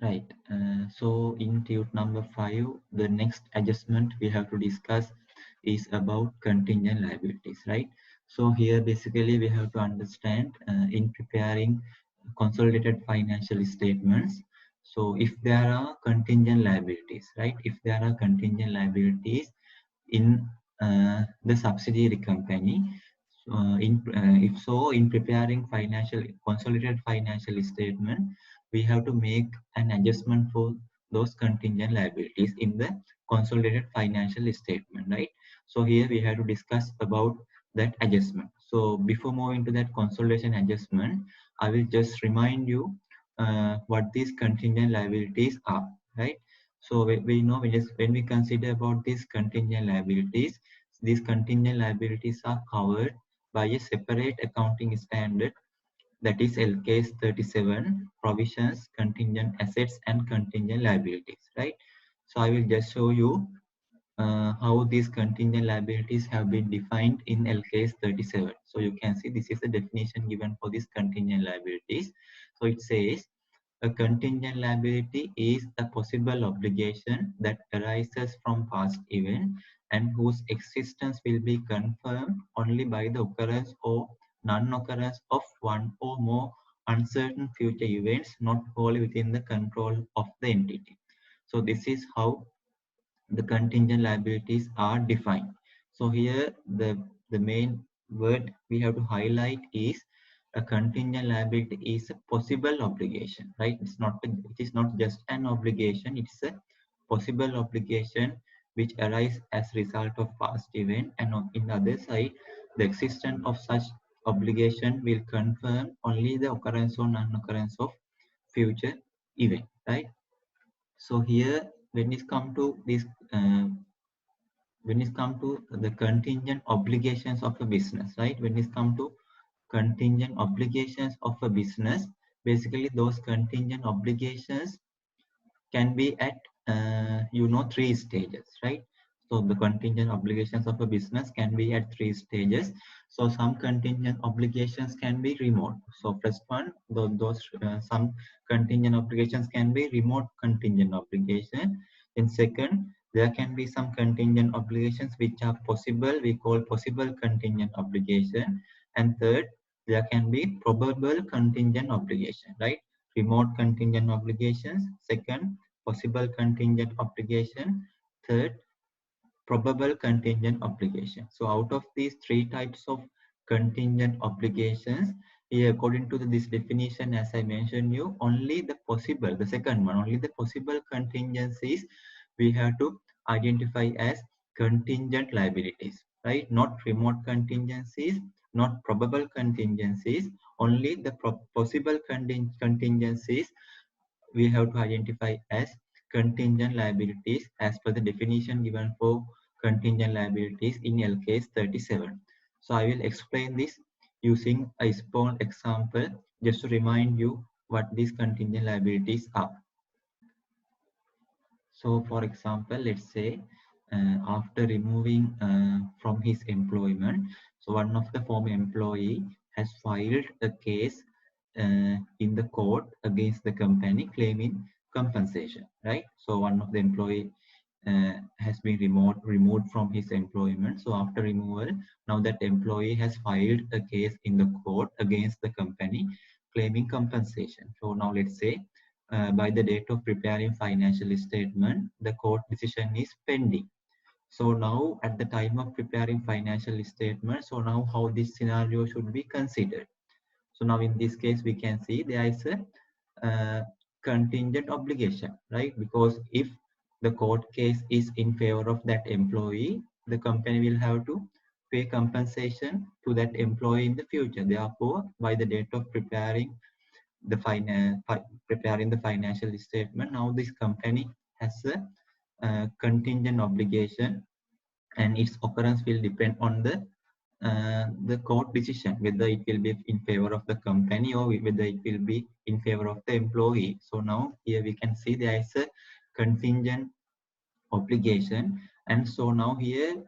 Right. So in tube number 5, the next adjustment we have to discuss is about contingent liabilities, right? So here basically we have to understand in preparing consolidated financial statements. So if there are contingent liabilities, right? If there are contingent liabilities in the subsidiary company, if so, in preparing financial consolidated financial statement, we have to make an adjustment for those contingent liabilities in the consolidated financial statement, right? So here we have to discuss about that adjustment. So before moving to that consolidation adjustment, I will just remind you what these contingent liabilities are, right? So we know when we consider about these contingent liabilities are covered by a separate accounting standard, that is LKS 37, provisions, contingent assets and contingent liabilities, right? So I will just show you how these contingent liabilities have been defined in LKS 37. So you can see this is the definition given for these contingent liabilities. So it says a contingent liability is a possible obligation that arises from past event and whose existence will be confirmed only by the occurrence or non-occurrence of one or more uncertain future events not wholly within the control of the entity. So this is how the contingent liabilities are defined. So here the main word we have to highlight is a contingent liability is a possible obligation, right? It is not just an obligation, it's a possible obligation which arise as result of past event, and in the other side the existence of such obligation will confirm only the occurrence or non-occurrence of future event, right? So here when it come to this uh, when it come to the contingent obligations of a business, right? When it come to contingent obligations of a business, basically those contingent obligations can be at three stages, right? So the contingent obligations of a business can be at three stages. So some contingent obligations can be remote. So first one, those some contingent obligations can be remote contingent obligation. In second, there can be some contingent obligations which are possible, we call possible contingent obligation. And third, there can be probable contingent obligation, right? Remote contingent obligations. Second, possible contingent obligation. Third, probable contingent obligation. So out of these three types of contingent obligations, here according to this definition, as I mentioned you, only the possible, the second one, only the possible contingencies we have to identify as contingent liabilities, right? Not remote contingencies, not probable contingencies, only the possible contingencies we have to identify as contingent liabilities as per the definition given for contingent liabilities in LKS 37. So I will explain this using a small example just to remind you what these contingent liabilities are. So for example, let's say after removing from his employment, so one of the former employee has filed a case in the court against the company claiming compensation, right? So one of the employee has been removed from his employment. So after removal, now that employee has filed a case in the court against the company claiming compensation. So now let's say by the date of preparing financial statement, the court decision is pending. So now at the time of preparing financial statement, so now how this scenario should be considered. So now in this case, we can see there is a contingent obligation, right? Because if the court case is in favor of that employee, the company will have to pay compensation to that employee in the future. Therefore, by the date of preparing the financial statement, now this company has a contingent obligation, and its occurrence will depend on the court decision, whether it will be in favor of the company or whether it will be in favor of the employee. So now here we can see there is a contingent obligation, and so now here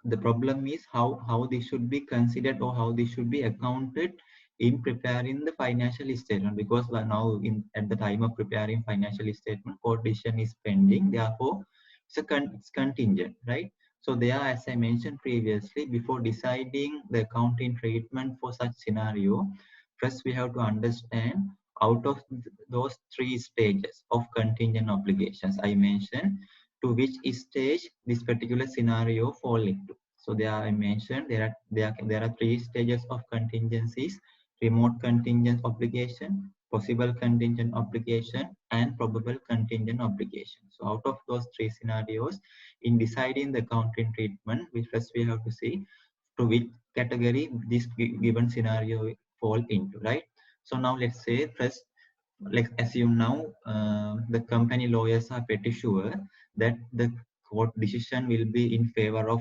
the problem is how this should be considered or how this should be accounted in preparing the financial statement, because now at the time of preparing financial statement, court decision is pending. Therefore, it's contingent, right? So there, as I mentioned previously, before deciding the accounting treatment for such scenario, first we have to understand out of those three stages of contingent obligations I mentioned, to which stage this particular scenario fall into. So there I mentioned there are three stages of contingencies: remote contingent obligation, possible contingent obligation, and probable contingent obligation. So out of those three scenarios, in deciding the accounting treatment, first we have to see to which category this given scenario fall into, right? So now let's say first, let's assume now the company lawyers are pretty sure that the court decision will be in favor of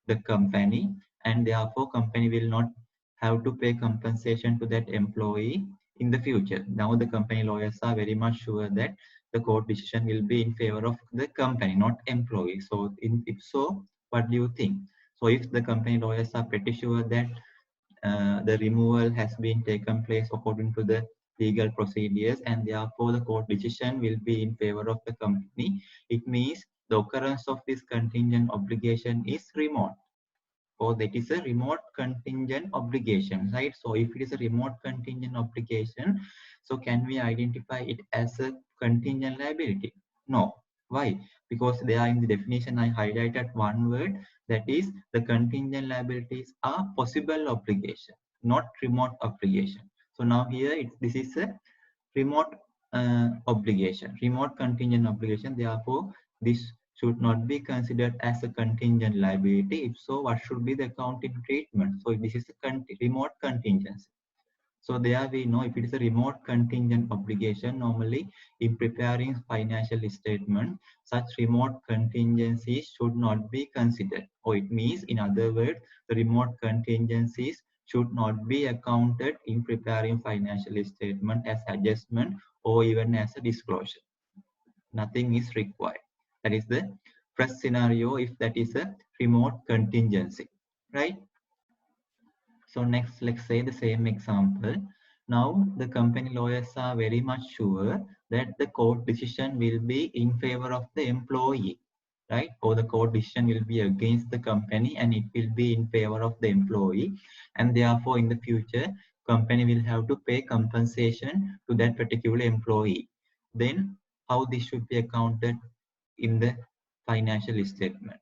the company, and therefore company will not have to pay compensation to that employee in the future. Now the company lawyers are very much sure that the court decision will be in favor of the company, not employee. So if so, what do you think? So if the company lawyers are pretty sure that the removal has been taken place according to the legal procedures, and therefore the court decision will be in favor of the company, it means the occurrence of this contingent obligation is remote, or that is a remote contingent obligation, right? So if it is a remote contingent obligation, so can we identify it as a contingent liability? No. Why? Because there in the definition I highlighted one word, that is the contingent liabilities are possible obligation, not remote obligation. So now here this is a remote obligation, remote contingent obligation. Therefore, this should not be considered as a contingent liability. If so, what should be the accounting treatment? So this is a remote contingency. So there we know if it is a remote contingent obligation, normally in preparing financial statement, such remote contingencies should not be considered. Or it means, in other words, the remote contingencies should not be accounted in preparing financial statement as adjustment or even as a disclosure. Nothing is required. That is the first scenario if that is a remote contingency, right? So next, let's say the same example. Now the company lawyers are very much sure that the court decision will be in favor of the employee, right? Or the court decision will be against the company and it will be in favor of the employee. And therefore in the future, company will have to pay compensation to that particular employee. Then how this should be accounted in the financial statement?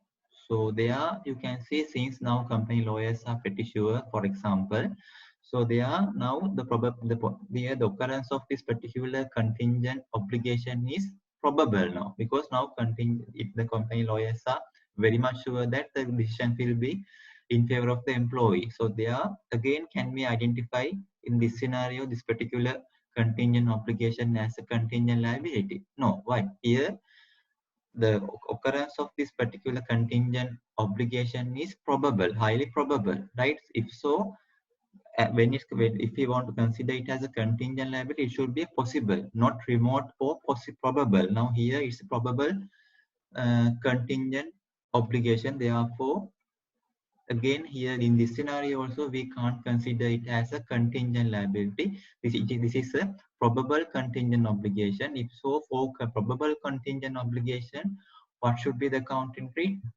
So there you can see, since now company lawyers are pretty sure, for example, so they are now the occurrence of this particular contingent obligation is probable now, because now if the company lawyers are very much sure that the decision will be in favor of the employee. So there again, can we identify in this scenario this particular contingent obligation as a contingent liability? No. Why? Here the occurrence of this particular contingent obligation is probable, highly probable, right? If so, if we want to consider it as a contingent liability, it should be possible, not remote or probable. Now here it's a probable contingent obligation. Therefore, again here in this scenario also we can't consider it as a contingent liability. This is a probable contingent obligation. If so, for probable contingent obligation, what should be the accounting treatment?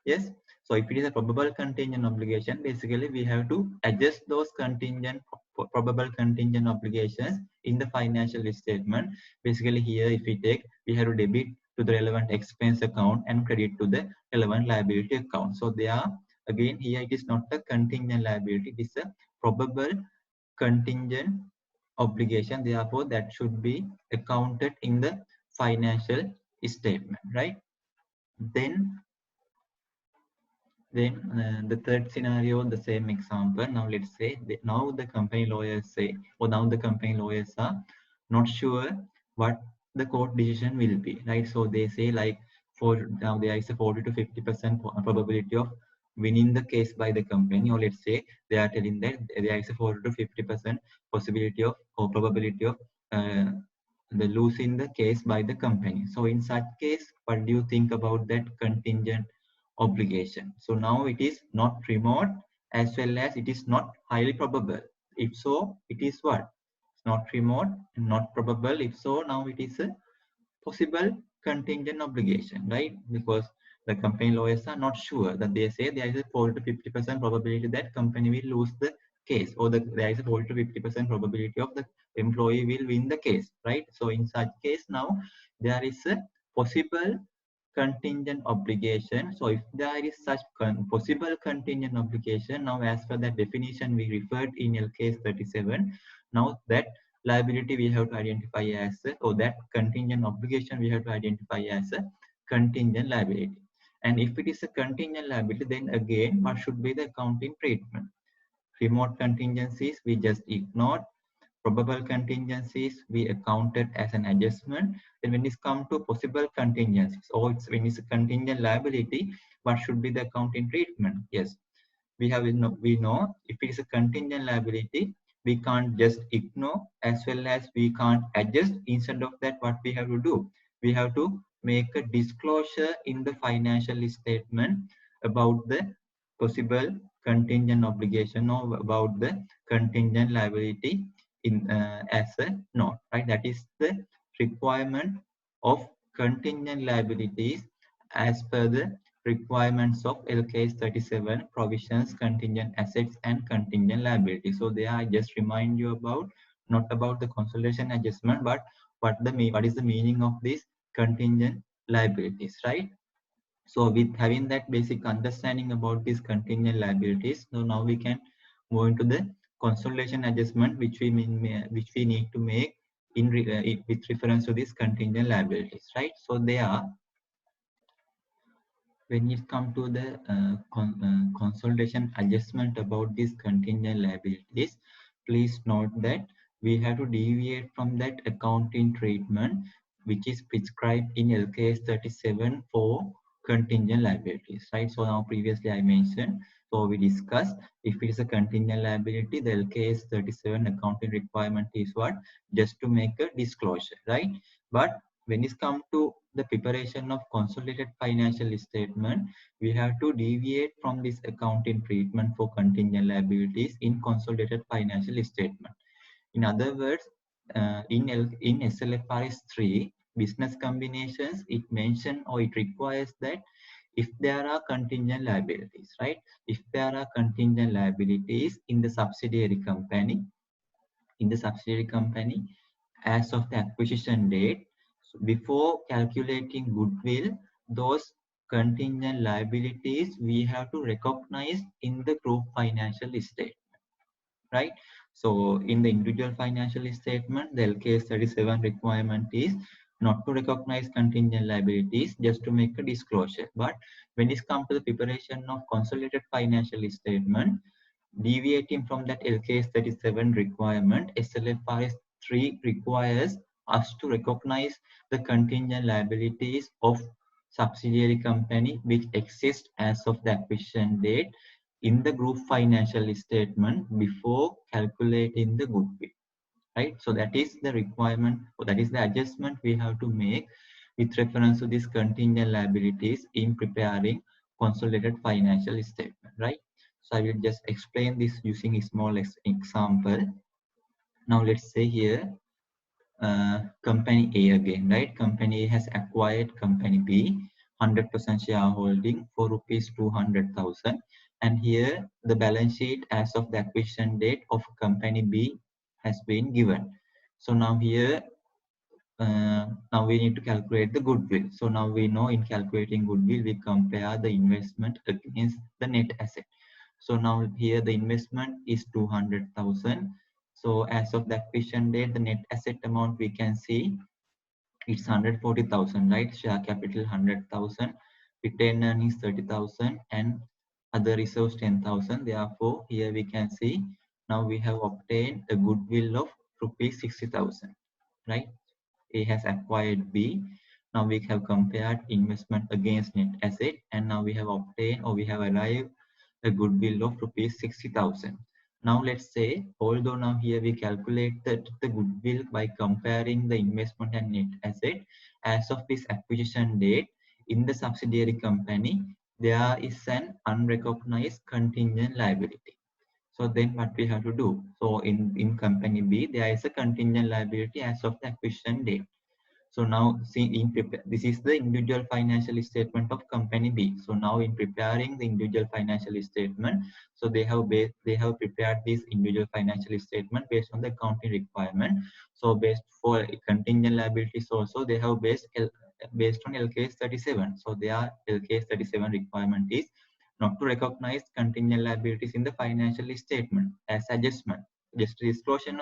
Yes. So if it is a probable contingent obligation, basically we have to adjust those probable contingent obligations in the financial statement. Basically here, if we have to debit to the relevant expense account and credit to the relevant liability account. So they are, again here it is not a contingent liability, it is a probable contingent obligation. Therefore, that should be accounted in the financial statement, right? Then the third scenario, the same example. Now let's say now the company lawyers say, or now the company lawyers are not sure what the court decision will be, right? So they say like, for now there is a 40 to 50% probability of winning the case by the company, or let's say they are telling that there is a 40 to 50% possibility of, or probability of the losing the case by the company. So in such case, what do you think about that contingent obligation? So now it is not remote as well as it is not highly probable. If so, it is what? It's not remote, not probable. If so, now it is a possible contingent obligation, right? Because the company lawyers are not sure, that they say there is a 40 to 50% probability that company will lose the case, or there is a 40 to 50% probability of the employee will win the case, right? So in such case, now there is a possible contingent obligation. So if there is such possible contingent obligation, now as per that definition we referred in LKS 37, now that liability we have to identify as or that contingent obligation we have to identify as a contingent liability. And if it is a contingent liability, then again what should be the accounting treatment? Remote contingencies we just ignored, probable contingencies we accounted as an adjustment. Then when it's come to possible contingencies, or when it's a contingent liability, what should be the accounting treatment? Yes, we know if it is a contingent liability, we can't just ignore, as well as we can't adjust. Instead of that, what we have to do, we have to make a disclosure in the financial statement about the possible contingent obligation or about the contingent liability in as a note, right? That is the requirement of contingent liabilities as per the requirements of LKS 37, provisions, contingent assets and contingent liabilities. So there I just remind you about, not about the consolidation adjustment, but what is the meaning of these contingent liabilities, right? So with having that basic understanding about these contingent liabilities, so now we can move into the consolidation adjustment which we need to make with reference to these contingent liabilities, right? So they are, when it comes to the consolidation adjustment about these contingent liabilities, please note that we have to deviate from that accounting treatment which is prescribed in LKS 37 for contingent liabilities, right? So now previously I mentioned, so we discussed, if it is a contingent liability, the LKS 37 accounting requirement is what? Just to make a disclosure, right? But when it comes to the preparation of consolidated financial statement, we have to deviate from this accounting treatment for contingent liabilities in consolidated financial statement. In other words, in SLFRS 3 business combinations, it mentions or it requires that if there are contingent liabilities, right? If there are contingent liabilities in the subsidiary company, as of the acquisition date, so before calculating goodwill, those contingent liabilities we have to recognize in the group financial statement, right? So in the individual financial statement, the LKS 37 requirement is not to recognize contingent liabilities, just to make a disclosure. But when it comes to the preparation of consolidated financial statement, deviating from that LKS 37 requirement, SLFRS 3 requires us to recognize the contingent liabilities of subsidiary company which exist as of the acquisition date in the group financial statement before calculating the goodwill, right? So that is the requirement, or that is the adjustment we have to make with reference to these contingent liabilities in preparing consolidated financial statement, right? So I will just explain this using a small example. Now let's say here, company A again, right? Company A has acquired company B, 100% shareholding for rupees 200,000. And here the balance sheet as of the acquisition date of company B has been given. So now here, now we need to calculate the goodwill. So now we know in calculating goodwill, we compare the investment against the net asset. So now here the investment is 200,000. So as of the acquisition date, the net asset amount we can see it's 140,000, right? Share capital 100,000, retained earnings 30,000, and other reserves 10,000. Therefore, here we can see now we have obtained a goodwill of rupees 60,000, right? A has acquired B. Now we have compared investment against net asset, and now we have obtained, or we have arrived a goodwill of rupees 60,000. Now let's say, although now here we calculated the goodwill by comparing the investment and net asset, as of this acquisition date in the subsidiary company, there is an unrecognized contingent liability. So then what we have to do? So in company B, there is a contingent liability as of the acquisition date. So now see this is the individual financial statement of company B. So now in preparing the individual financial statement, so they have prepared this individual financial statement based on the accounting requirement. So based for contingent liabilities also they have based on LKS 37. So their LKS 37 requirement is not to recognize contingent liabilities in the financial statement as adjustment, just disclosure.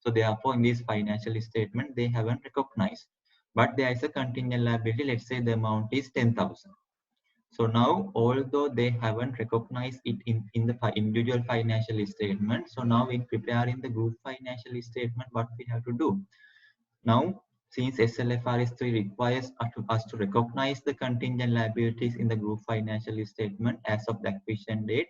So therefore in this financial statement they haven't recognized, but there is a contingent liability. Let's say the amount is 10,000. So now, although they haven't recognized it in the individual financial statement, so now in preparing the group financial statement, what we have to do? Now, since SLFRS 3 requires us to recognize the contingent liabilities in the group financial statement as of the acquisition date,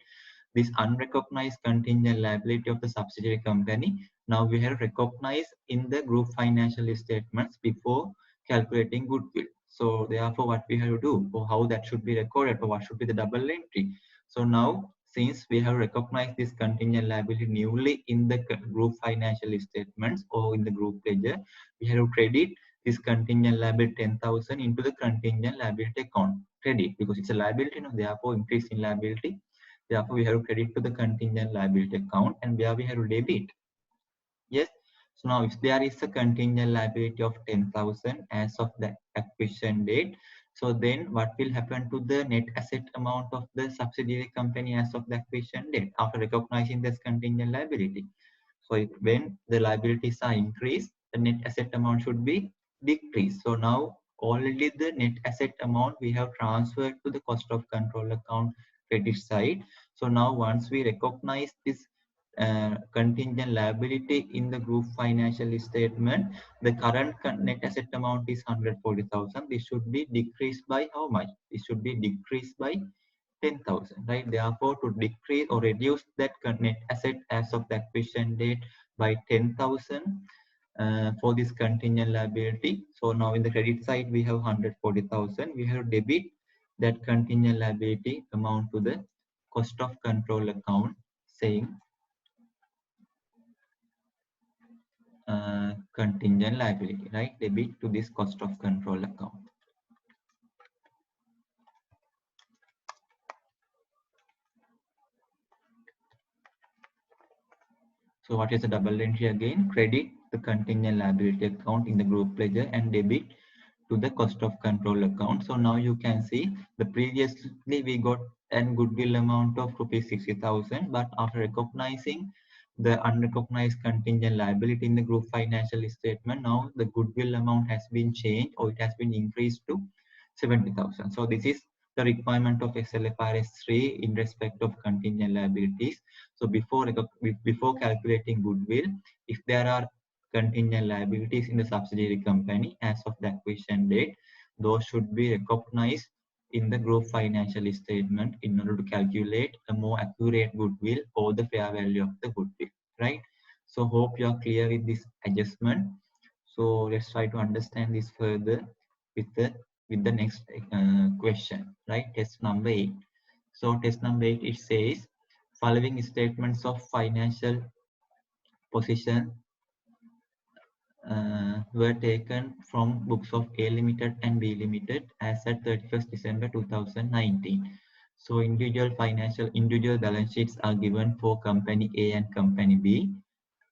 this unrecognized contingent liability of the subsidiary company, now we have recognized in the group financial statements before calculating goodwill. So therefore what we have to do, or how that should be recorded, or what should be the double entry. So now since we have recognized this contingent liability newly in the group financial statements or in the group ledger, we have to credit this contingent liability 10,000 into the contingent liability account. Credit because it's a liability, therefore increase in liability. Therefore, we have to credit to the contingent liability account, and where we have to debit. Yes. So now if there is a contingent liability of 10,000 as of the acquisition date, so then what will happen to the net asset amount of the subsidiary company as of the acquisition date after recognizing this contingent liability? So when the liabilities are increased, the net asset amount should be decreased. So now already the net asset amount we have transferred to the cost of control account credit side. So now once we recognize this contingent liability in the group financial statement, the current net asset amount is 140,000. This should be decreased by how much? This should be decreased by 10,000, right? Therefore, to decrease or reduce that net asset as of the acquisition date by 10,000 for this contingent liability. So now in the credit side, we have 140,000. We have debit that contingent liability amount to the cost of control account, saying contingent liability, right? Debit to this cost of control account. So what is the double entry again? Credit the contingent liability account in the group ledger and debit to the cost of control account. So now you can see the previously we got an goodwill amount of rupees 60,000, but after recognizing the unrecognized contingent liability in the group financial statement, now the goodwill amount has been changed or it has been increased to 70,000. So this is the requirement of SLFRS 3 in respect of contingent liabilities. So before calculating goodwill, if there are contingent liabilities in the subsidiary company as of the acquisition date, those should be recognized in the group financial statement in order to calculate a more accurate goodwill or the fair value of the goodwill, right? So hope you are clear with this adjustment. So let's try to understand this further with the next question, right? Test number 8. So test number 8, it says following statements of financial position were taken from books of A Limited and B Limited as at 31st December 2019. So individual balance sheets are given for company A and company B,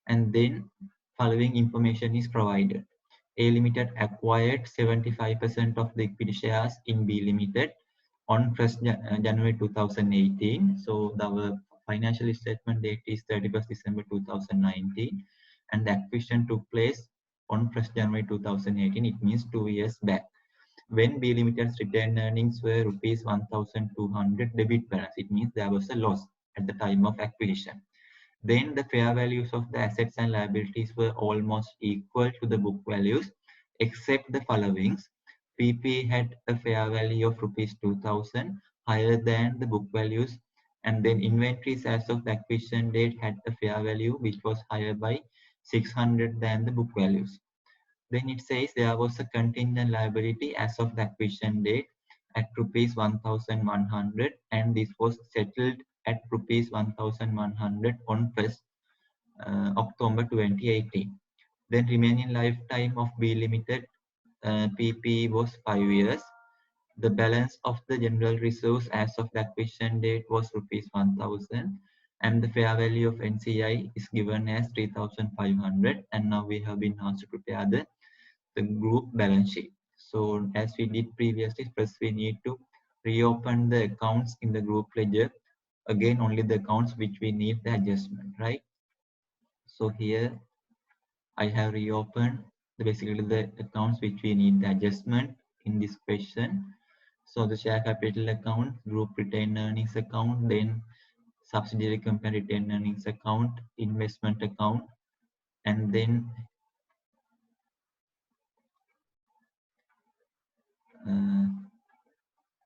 and then following information is provided. A Limited acquired 75% of the equity shares in B Limited on 1st January 2018. So the financial statement date is 31st December 2019, and the acquisition took place on 1st January 2018. It means 2 years back, when B Limited's retained earnings were rupees 1,200 debit balance. It means there was a loss at the time of acquisition. Then the fair values of the assets and liabilities were almost equal to the book values, except the followings. PP had a fair value of rupees 2,000 higher than the book values, and then inventories as of the acquisition date had a fair value which was higher by 600 than the book values. Then it says there was a contingent liability as of the acquisition date at rupees 1,100, and this was settled at rupees 1,100 on 1st October 2018. Then remaining lifetime of B Limited PP was 5 years. The balance of the general reserves as of the acquisition date was rupees 1,000, and the fair value of NCI is given as 3,500. And now we have been asked to prepare the group balance sheet. So as we did previously, first we need to reopen the accounts in the group ledger. Again, only the accounts which we need the adjustment, right? So here I have reopened basically the accounts which we need the adjustment in this question. So the share capital account, group retained earnings account, then subsidiary company retained earnings account, investment account, and then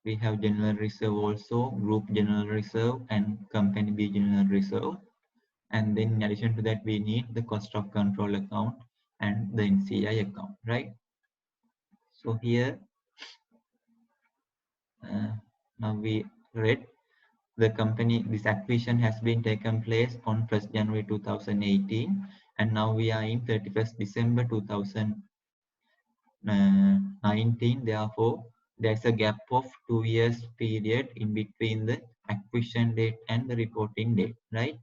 we have general reserve also, group general reserve and company B general reserve. And then in addition to that, we need the cost of control account and the NCI account, right? So here, now we read the company, this acquisition has been taken place on 1st January 2018, and now we are in 31st December 2019. Therefore, there's a gap of 2 years period in between the acquisition date and the reporting date, right?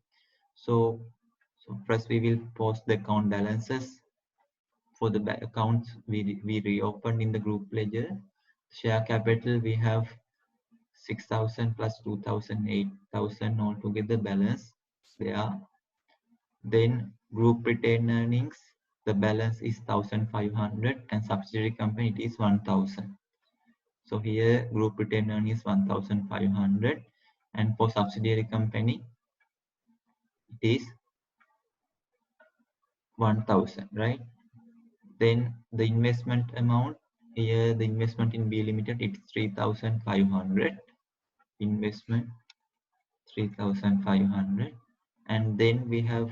So first we will post the account balances. For the accounts we reopened in the group ledger. Share capital, we have 6,000 plus 2,000, 8,000 altogether balance there. Then group retained earnings, the balance is 1,500, and subsidiary company it is 1,000. So here group retained earnings 1,500, and for subsidiary company it is 1,000, right? Then the investment amount, here the investment in B Limited it's 3,500, investment 3,500, and then we have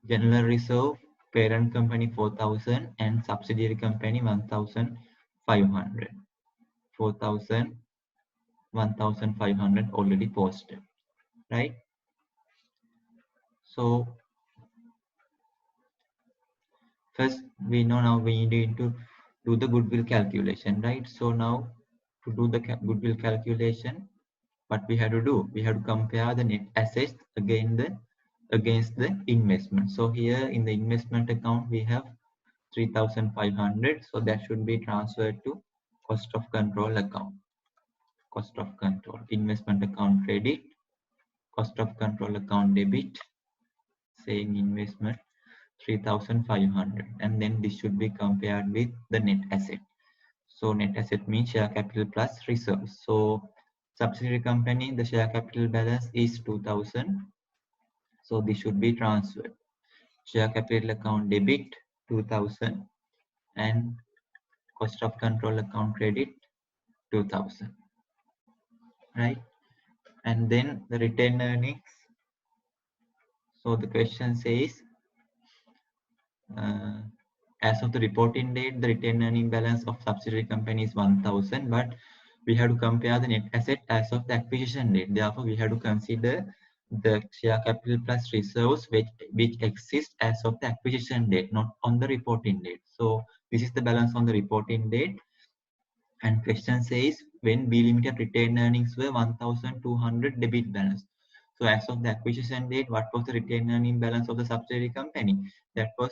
general reserve, parent company 4,000 and subsidiary company 1,500. 4,000, 1,500 already posted, right? So first we know now we need to do the goodwill calculation, right? So now to do the goodwill calculation, what we have to do, we have to compare the net assets against the investment. So here in the investment account we have 3,500, so that should be transferred to cost of control account. Cost of control, investment account credit, cost of control account debit, saying investment 3,500, and then this should be compared with the net asset. So net asset means share capital plus reserves. So subsidiary company, the share capital balance is 2,000, so this should be transferred. Share capital account debit 2,000 and cost of control account credit 2,000, right? And then the retained earnings. So the question says, as of the reporting date, the retained earning balance of subsidiary company is 1,000, but we have to compare the net asset as of the acquisition date. Therefore, we have to consider the share capital plus reserves which exist as of the acquisition date, not on the reporting date. So this is the balance on the reporting date. And question says, when B Limited retained earnings were 1,200 debit balance. So as of the acquisition date, what was the retained earning balance of the subsidiary company? That was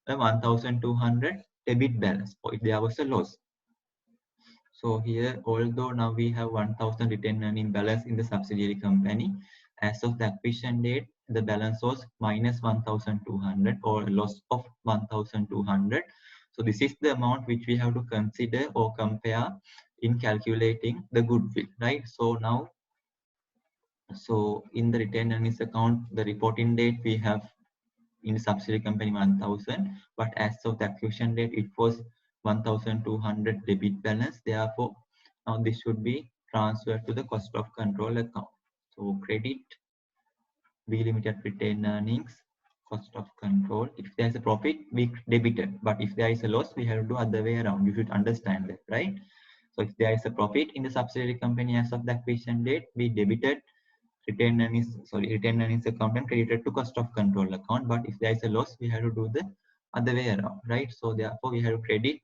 a 1,200 debit balance, or if there was a loss. So here, although now we have 1,000 retained earning balance in the subsidiary company, as of the acquisition date, the balance was minus 1,200 or a loss of 1,200. So this is the amount which we have to consider or compare in calculating the goodwill, right? So now, so in the retained earnings account, the reporting date we have in the subsidiary company 1,000, but as of the acquisition date, it was 1,200 debit balance. Therefore, now this should be transferred to the cost of control account. So credit B Limited retained earnings, cost of control. If there's a profit, we debited, but if there is a loss, we have to do other way around. You should understand that, right? So if there is a profit in the subsidiary company as of the acquisition date, we debited retained earnings account and credited to cost of control account. But if there is a loss, we have to do the other way around, right? So therefore, we have to credit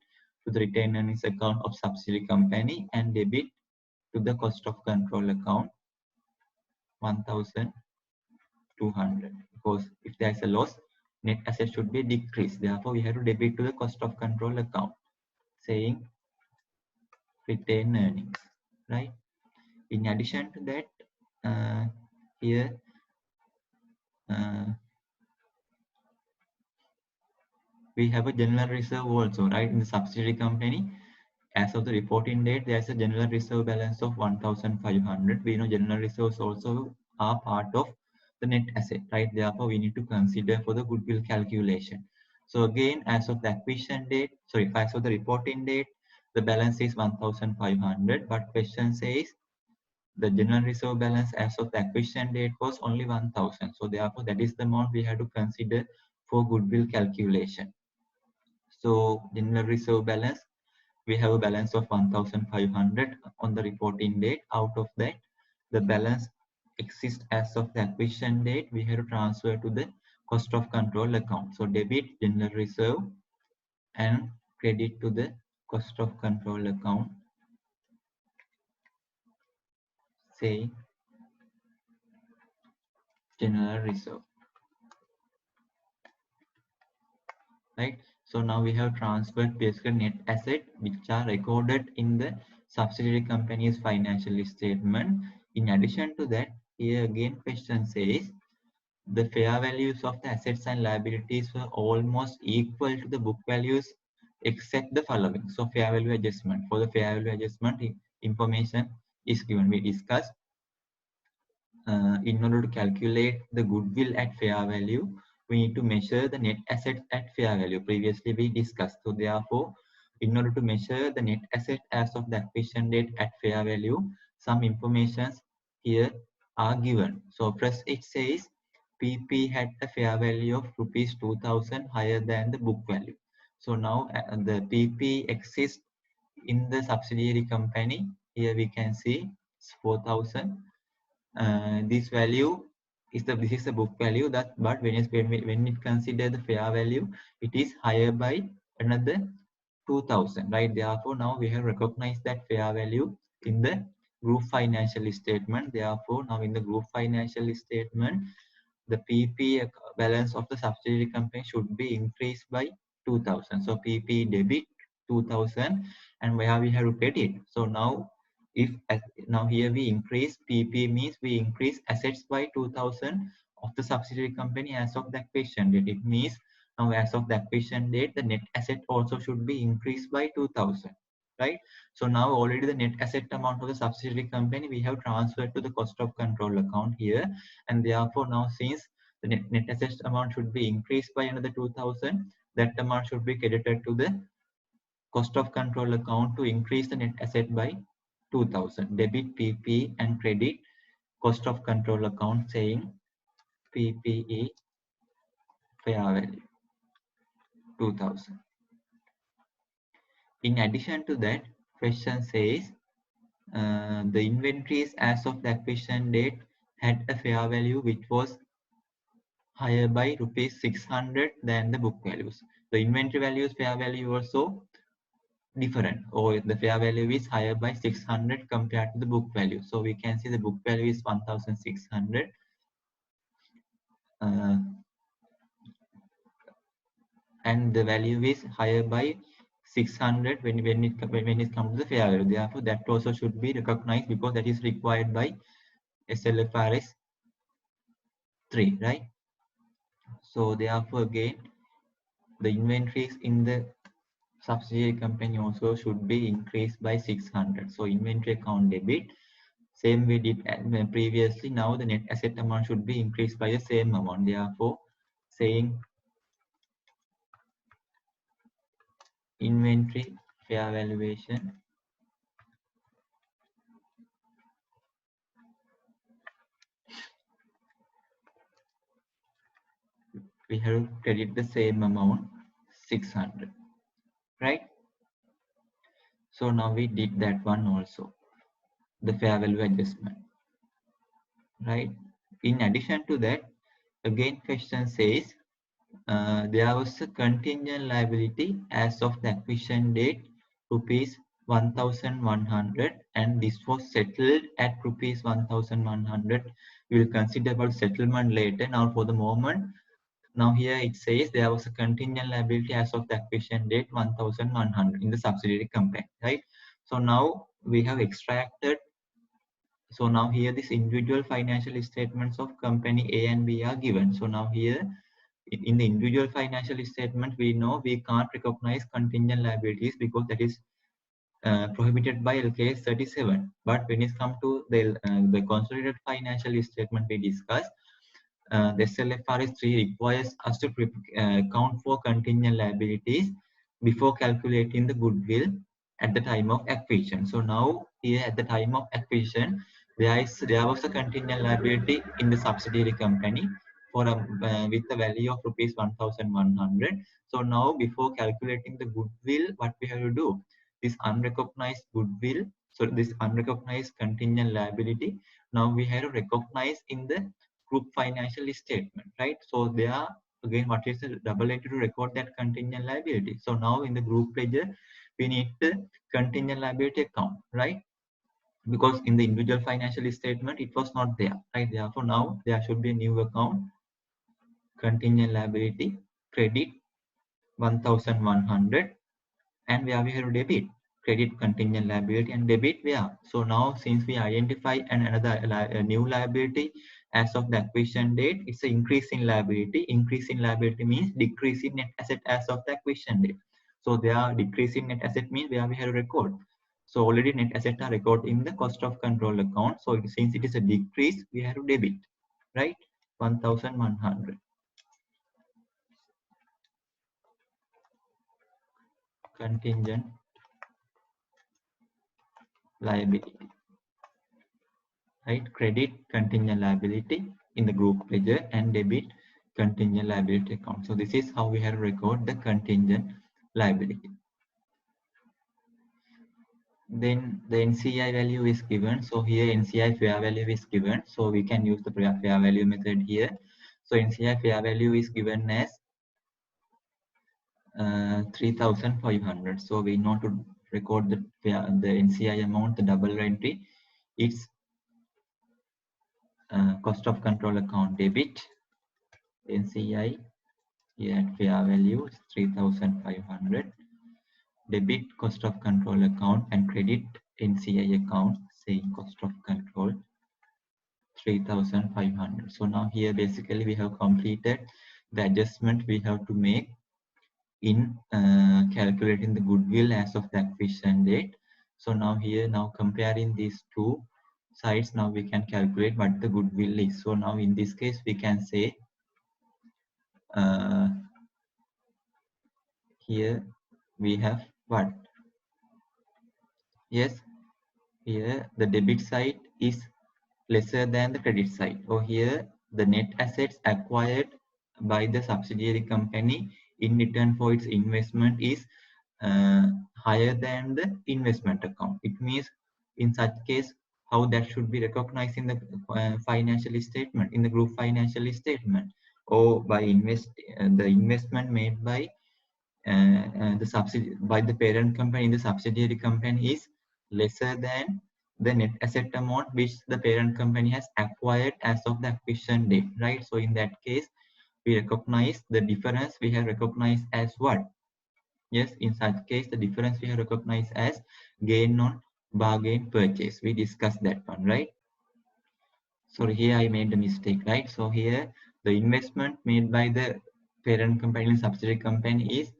to the retained earnings account of subsidiary company and debit to the cost of control account 1,200. Because if there is a loss, net asset should be decreased. Therefore, we have to debit to the cost of control account, saying retained earnings, right? In addition to that, here we have a general reserve also, right? In the subsidiary company, as of the reporting date, there's a general reserve balance of 1,500. We know general reserves also are part of the net asset, right? Therefore, we need to consider for the goodwill calculation. So again, as of the acquisition date, as of the reporting date, the balance is 1,500, but question says the general reserve balance as of the acquisition date was only 1,000. So therefore, that is the amount we have to consider for goodwill calculation. So general reserve balance, we have a balance of 1,500 on the reporting date. Out of that, the balance exists as of the acquisition date. We have to transfer to the cost of control account. So debit general reserve and credit to the cost of control account. Say general reserve. Right. So now we have transferred basically net asset which are recorded in the subsidiary company's financial statement. In addition to that, here again question says the fair values of the assets and liabilities were almost equal to the book values except the following. So fair value adjustment. For the fair value adjustment, information is given. We discussed in order to calculate the goodwill at fair value, we need to measure the net assets at fair value. Previously, we discussed. So therefore, in order to measure the net asset as of the acquisition date at fair value, some informations here are given. So first it says PP had a fair value of rupees 2,000 higher than the book value. So now the PP exists in the subsidiary company. Here we can see 4,000. This value is this is the book value, that but when it consider the fair value, it is higher by another 2,000, right? Therefore now we have recognized that fair value in the group financial statement. Therefore now in the group financial statement, the PP balance of the subsidiary company should be increased by 2,000. So PP debit 2,000, and where we have to credit. So now if now here we increase PP means we increase assets by 2,000 of the subsidiary company as of the acquisition date. It means now as of the acquisition date, the net asset also should be increased by 2,000, right? So now already the net asset amount of the subsidiary company we have transferred to the cost of control account here, and therefore now since the net asset amount should be increased by another 2,000, that amount should be credited to the cost of control account to increase the net asset by 2,000. Debit PP and credit cost of control account, saying PPE fair value 2,000. In addition to that, question says the inventories as of the acquisition date had a fair value which was higher by rupees 600 than the book values. The inventory values fair value also different, or the fair value is higher by 600 compared to the book value. So we can see the book value is 1,600 and the value is higher by 600 when it comes to the fair value. Therefore that also should be recognized because that is required by SLFRS 3, right? So therefore again the inventories in the subsidiary company also should be increased by 600. So inventory account debit, same we did previously. Now the net asset amount should be increased by the same amount. Therefore saying inventory fair valuation we have to credit the same amount 600, right? So now we did that one also, the fair value adjustment, right? In addition to that, again question says there was a contingent liability as of the acquisition date rupees 1100, and this was settled at rupees 1100. We will consider about settlement later. Now for the moment, now here it says there was a contingent liability as of the acquisition date 1100 in the subsidiary company, right? So now we have extracted. So now here this individual financial statements of company A and B are given. So now here in the individual financial statement, we know we can't recognize contingent liabilities because that is prohibited by LKS 37. But when it comes to the consolidated financial statement we discussed, the SLFRS 3 requires us to account for contingent liabilities before calculating the goodwill at the time of acquisition. So now here at the time of acquisition, there was a contingent liability in the subsidiary company for with the value of rupees 1100. So now before calculating the goodwill, what we have to do? This unrecognized goodwill, so this unrecognized contingent liability, now we have to recognize in the group financial statement, right? So there again, what is the double entry to record that contingent liability? So now in the group ledger, we need the contingent liability account, right? Because in the individual financial statement, it was not there, right? Therefore, now there should be a new account, contingent liability, credit 1100, and where we have debit, credit contingent liability, and debit where. So now since we identify a new liability as of the acquisition date, it's an increase in liability. Increase in liability means decrease in net asset as of the acquisition date. So they are decreasing net asset means where we have a record. So already net asset are recorded in the cost of control account. So since it is a decrease, we have to debit, right? 1100 contingent liability, right? Credit contingent liability in the group ledger and debit contingent liability account. So this is how we have to record the contingent liability. Then the NCI value is given. So here NCI fair value is given. So we can use the fair value method here. So NCI fair value is given as 3,500. So we know to record the NCI amount, the double entry. It's cost of control account debit NCI. Here at fair value is 3,500. Debit cost of control account and credit NCI account, same cost of control 3,500. So now here basically we have completed the adjustment we have to make in calculating the goodwill as of the acquisition date. So now here, now comparing these two sides, now we can calculate what the goodwill is. So now in this case we can say here we have what? Yes, here the debit side is lesser than the credit side. So here the net assets acquired by the subsidiary company in return for its investment is higher than the investment account. It means in such case how that should be recognized in the financial statement, in the group financial statement, or by the investment made by by the parent company in the subsidiary company is lesser than the net asset amount which the parent company has acquired as of the acquisition date, right? So in that case, we recognize the difference we have recognized as what? Yes, in such case, the difference we have recognized as gain on bargain purchase. We discussed that one, right? So here I made a mistake, right? So here the investment made by the parent company and subsidiary company is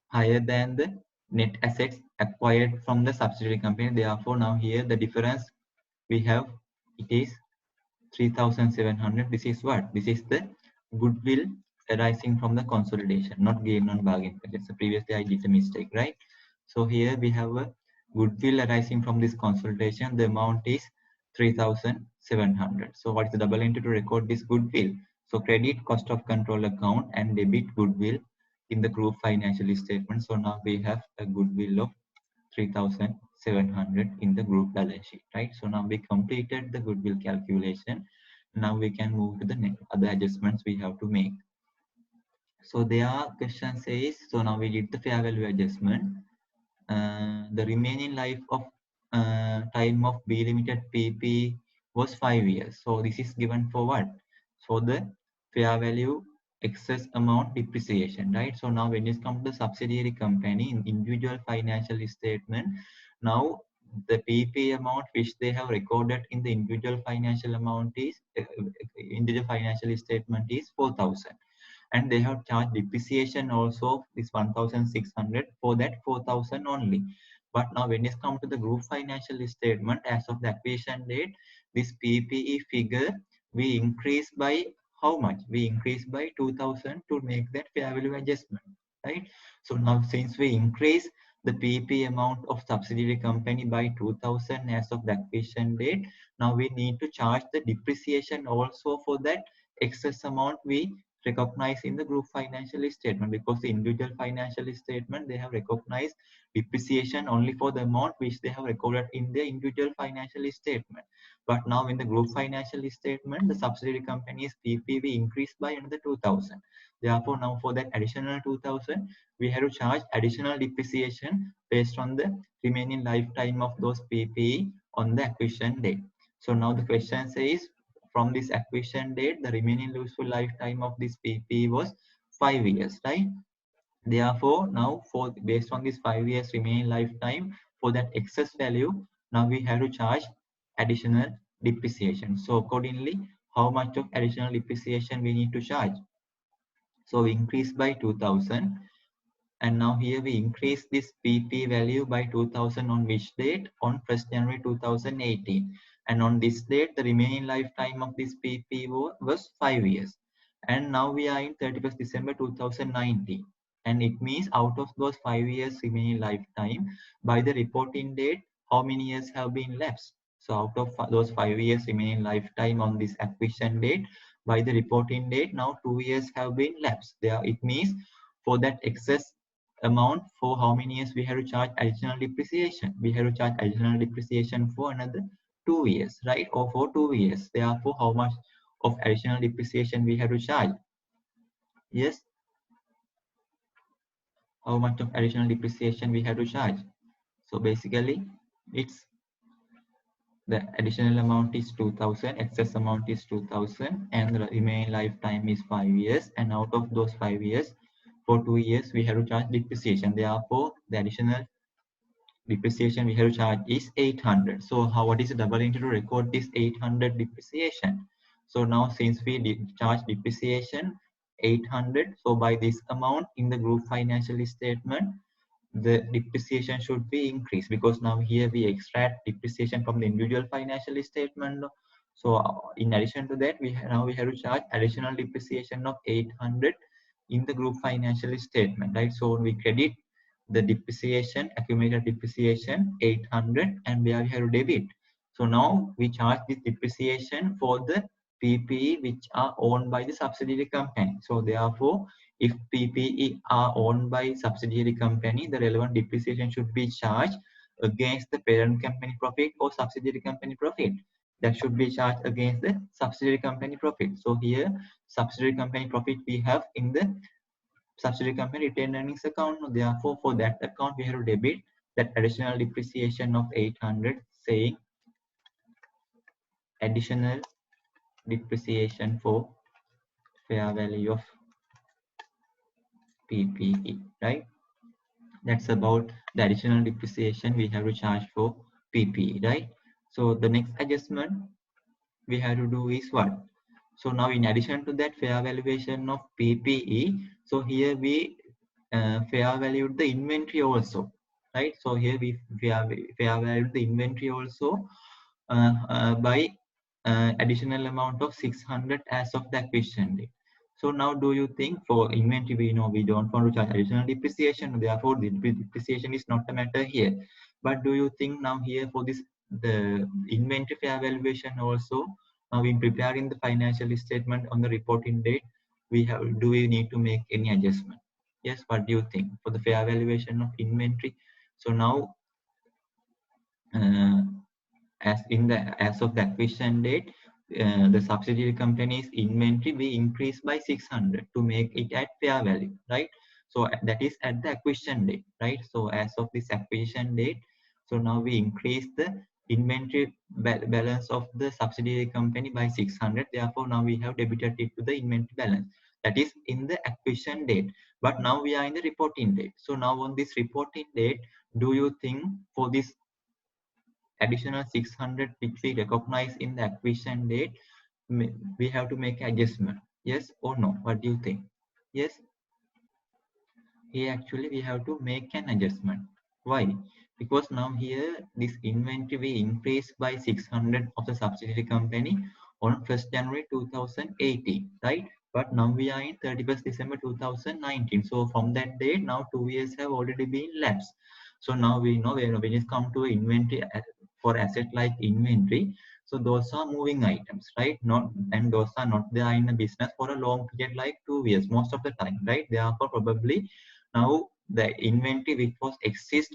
higher than the net assets acquired from the subsidiary company. Therefore, now here the difference we have, it is 3,700. This is what? This is the goodwill arising from the consolidation, not gain on bargain purchase. So previously I did a mistake, right? So here we have a goodwill arising from this consolidation. The amount is 3,700. So what is the double entry to record this goodwill? So credit cost of control account and debit goodwill in the group financial statement. So now we have a goodwill of 3,700. 700 in the group balance sheet, right? So now we completed the goodwill calculation. Now we can move to the next other adjustments we have to make. So their question says, so now we did the fair value adjustment. The remaining life of time of B Limited PP was 5 years. So this is given for what? For the fair value excess amount depreciation, right? So now when it comes to the subsidiary company in individual financial statement, now the PP amount which they have recorded in the individual financial amount is individual financial statement is 4,000, and they have charged depreciation also this 1,600 for that 4,000 only. But now when it comes to the group financial statement as of the acquisition date, this PPE figure we increase by how much? We increase by 2,000 to make that fair value adjustment, right? So now since we increase the PP amount of subsidiary company by 2,000 as of the acquisition date, now we need to charge the depreciation also for that excess amount we recognize in the group financial statement, because the individual financial statement they have recognized depreciation only for the amount which they have recorded in the individual financial statement. But now in the group financial statement, the subsidiary company's PPV increased by another 2,000. Therefore, now for that additional 2,000, we have to charge additional depreciation based on the remaining lifetime of those PPE on the acquisition date. So now the question says, from this acquisition date, the remaining useful lifetime of this PP was 5 years, right? Therefore, now for based on this 5 years remaining lifetime, for that excess value, now we have to charge additional depreciation. So accordingly, how much of additional depreciation we need to charge? So we increase by 2,000. And now here we increase this PP value by 2,000 on which date? On 1st January 2018. And on this date, the remaining lifetime of this PP was 5 years. And now we are in 31st December 2019. And it means out of those 5 years remaining lifetime, by the reporting date, how many years have been lapsed? So out of those 5 years remaining lifetime on this acquisition date, by the reporting date, now 2 years have been lapsed. There, it means for that excess amount, for how many years we have to charge additional depreciation? We have to charge additional depreciation for another 2 years, right? Or for 2 years. Therefore, how much of additional depreciation we have to charge? Yes. How much of additional depreciation we have to charge? So basically, it's the additional amount is 2,000, excess amount is 2,000, and the remaining lifetime is 5 years. And out of those 5 years, for 2 years, we have to charge depreciation. Therefore, the additional depreciation we have to charge is 800. So what is the double entry to record this 800 depreciation? So now since we charge depreciation 800, so by this amount in the group financial statement, the depreciation should be increased, because now here we extract depreciation from the individual financial statement. So in addition to that, now we have to charge additional depreciation of 800 in the group financial statement, right? So we credit the depreciation, accumulated depreciation 800, and where we have to debit. So now we charge this depreciation for the PPE which are owned by the subsidiary company. So therefore, if PPE are owned by subsidiary company, the relevant depreciation should be charged against the parent company profit or subsidiary company profit. That should be charged against the subsidiary company profit. So here, subsidiary company profit we have in the subsidiary company retained earnings account. Therefore, for that account, we have to debit that additional depreciation of 800, saying additional depreciation for fair value of PPE, right? That's about the additional depreciation we have to charge for PPE, right? So the next adjustment we have to do is what? So now in addition to that fair valuation of PPE, so here we fair valued the inventory also, right? So here we fair valued the inventory also by additional amount of 600 as of the acquisition date. So now do you think for inventory, we know we don't want to charge additional depreciation, therefore the depreciation is not a matter here. But do you think now here for this, the inventory fair valuation also, now in preparing the financial statement on the reporting date, do we need to make any adjustment? Yes, what do you think for the fair valuation of inventory? So now uh, as of the acquisition date, the subsidiary company's inventory we increase by 600 to make it at fair value, right? So that is at the acquisition date, right? So as of this acquisition date, so now we increase the inventory balance of the subsidiary company by 600. Therefore, now we have debited it to the inventory balance. That is in the acquisition date. But now we are in the reporting date. So now on this reporting date, do you think for this additional 600 which we recognize in the acquisition date, we have to make adjustment? Yes or no? What do you think? Yes, here actually we have to make an adjustment. Why? Because now here this inventory we increased by 600 of the subsidiary company on 1st January 2018, right? But now we are in 31st December 2019. So from that date, now 2 years have already been lapsed. So now we know when it comes to inventory for asset like inventory, so those are moving items, right? Not, and those are not there in a business for a long period like 2 years most of the time, right? Therefore, probably now the inventory which was exist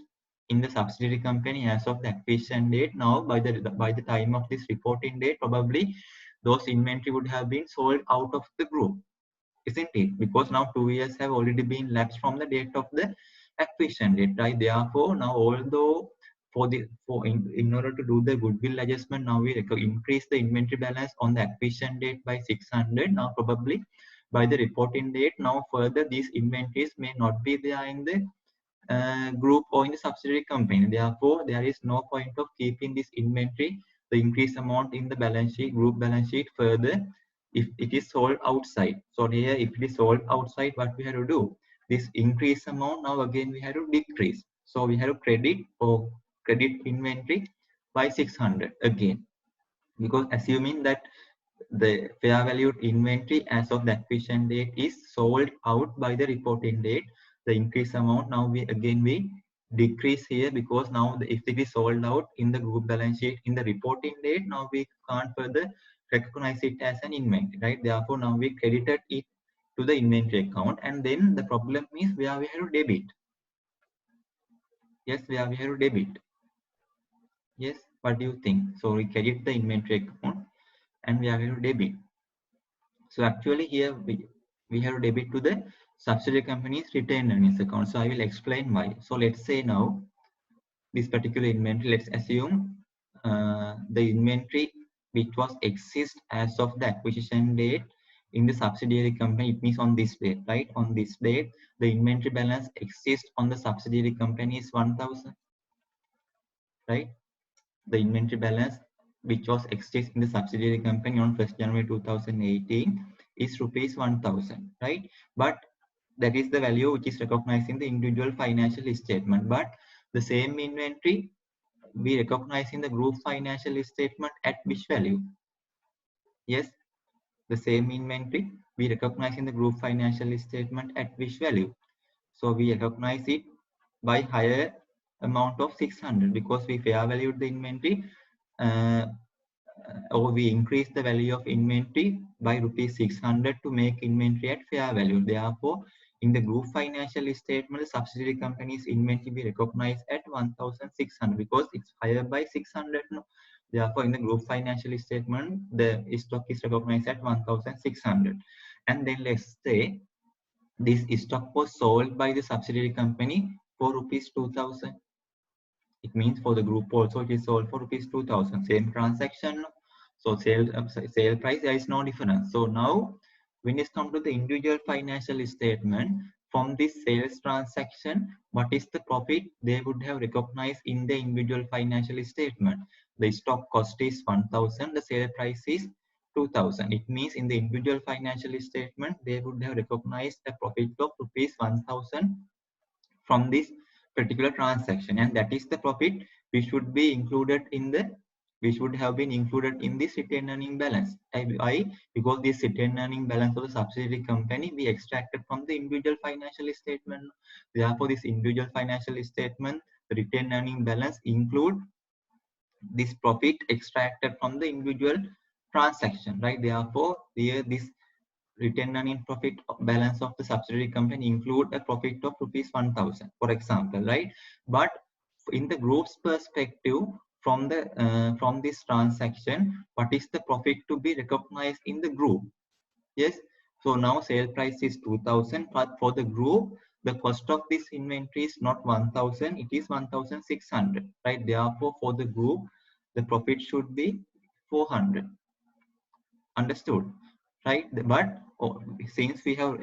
in the subsidiary company as of the acquisition date, now by the time of this reporting date, probably those inventory would have been sold out of the group, isn't it? Because now 2 years have already been lapsed from the date of the acquisition date, right? Therefore, now although in order to do the goodwill adjustment, now we increase the inventory balance on the acquisition date by 600. Now probably by the reporting date, now further these inventories may not be there in the group or in the subsidiary company. Therefore, there is no point of keeping this inventory, the increased amount in the balance sheet, group balance sheet further if it is sold outside. So here, if it is sold outside, what we have to do? This increased amount, now again we have to decrease. So we have to credit inventory by 600 again, because assuming that the fair valued inventory as of the acquisition date is sold out by the reporting date, the increased amount now we decrease here, because now if it is sold out in the group balance sheet in the reporting date, now we can't further recognize it as an inventory, right? Therefore, now we credited it to the inventory account, and then the problem is where we have to debit. Yes, where we have to debit. Yes, what do you think? So we credit the inventory account and we are going to debit. So actually here we have to debit to the subsidiary company's retained earnings account. So I will explain why. So let's say now this particular inventory, let's assume the inventory which was exist as of the acquisition date in the subsidiary company, it means on this date, right? On this date, the inventory balance exists on the subsidiary company is 1000, right? The inventory balance which was exist in the subsidiary company on 1st January 2018 is rupees 1000, right? But that is the value which is recognized in the individual financial statement. But the same inventory we recognize in the group financial statement at which value? Yes, the same inventory we recognize in the group financial statement at which value? So we recognize it by higher amount of 600, because we fair valued the inventory uh, or we increase the value of inventory by rupees 600 to make inventory at fair value. Therefore, in the group financial statement, the subsidiary company's inventory be recognized at 1600 because it's higher by 600. No? Therefore, in the group financial statement, the stock is recognized at 1600. And then let's say this stock was sold by the subsidiary company for rupees 2000. It means for the group also it is sold for rupees 2000. Same transaction. So sale price, there is no difference. So now when it comes to the individual financial statement, from this sales transaction, what is the profit they would have recognized in the individual financial statement? The stock cost is 1000, the sale price is 2000. It means in the individual financial statement, they would have recognized a profit of rupees 1000 from this particular transaction, and that is the profit which should be included in the which would have been included in this retained earning balance. I because this retained earning balance of the subsidiary company we extracted from the individual financial statement. Therefore, this individual financial statement, the retained earning balance include this profit extracted from the individual transaction, right? Therefore, here this retained earning profit balance of the subsidiary company include a profit of rupees 1000, for example, right? But in the group's perspective, from this transaction, what is the profit to be recognized in the group? Yes. So now sale price is 2000, but for the group, the cost of this inventory is not 1000, it is 1600, right? Therefore, for the group, the profit should be 400. Understood, right? But since we have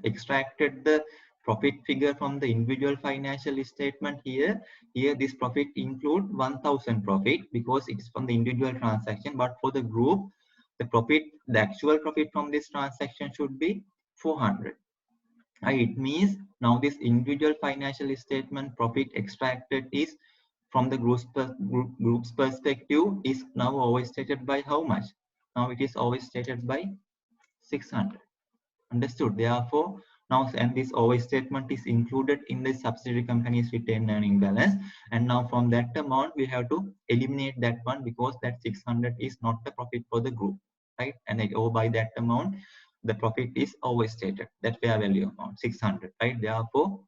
extracted the profit figure from the individual financial statement here this profit include 1000 profit because it's from the individual transaction, but for the group, the actual profit from this transaction should be 400. It means now this individual financial statement profit extracted is from the group's perspective is now overstated by how much? Now it is overstated by 600. Understood? Therefore, now and this overstatement is included in the subsidiary company's retained earning balance. And now from that amount, we have to eliminate that one because that 600 is not the profit for the group, right? And by that amount, the profit is overstated. That fair value amount 600, right? Therefore,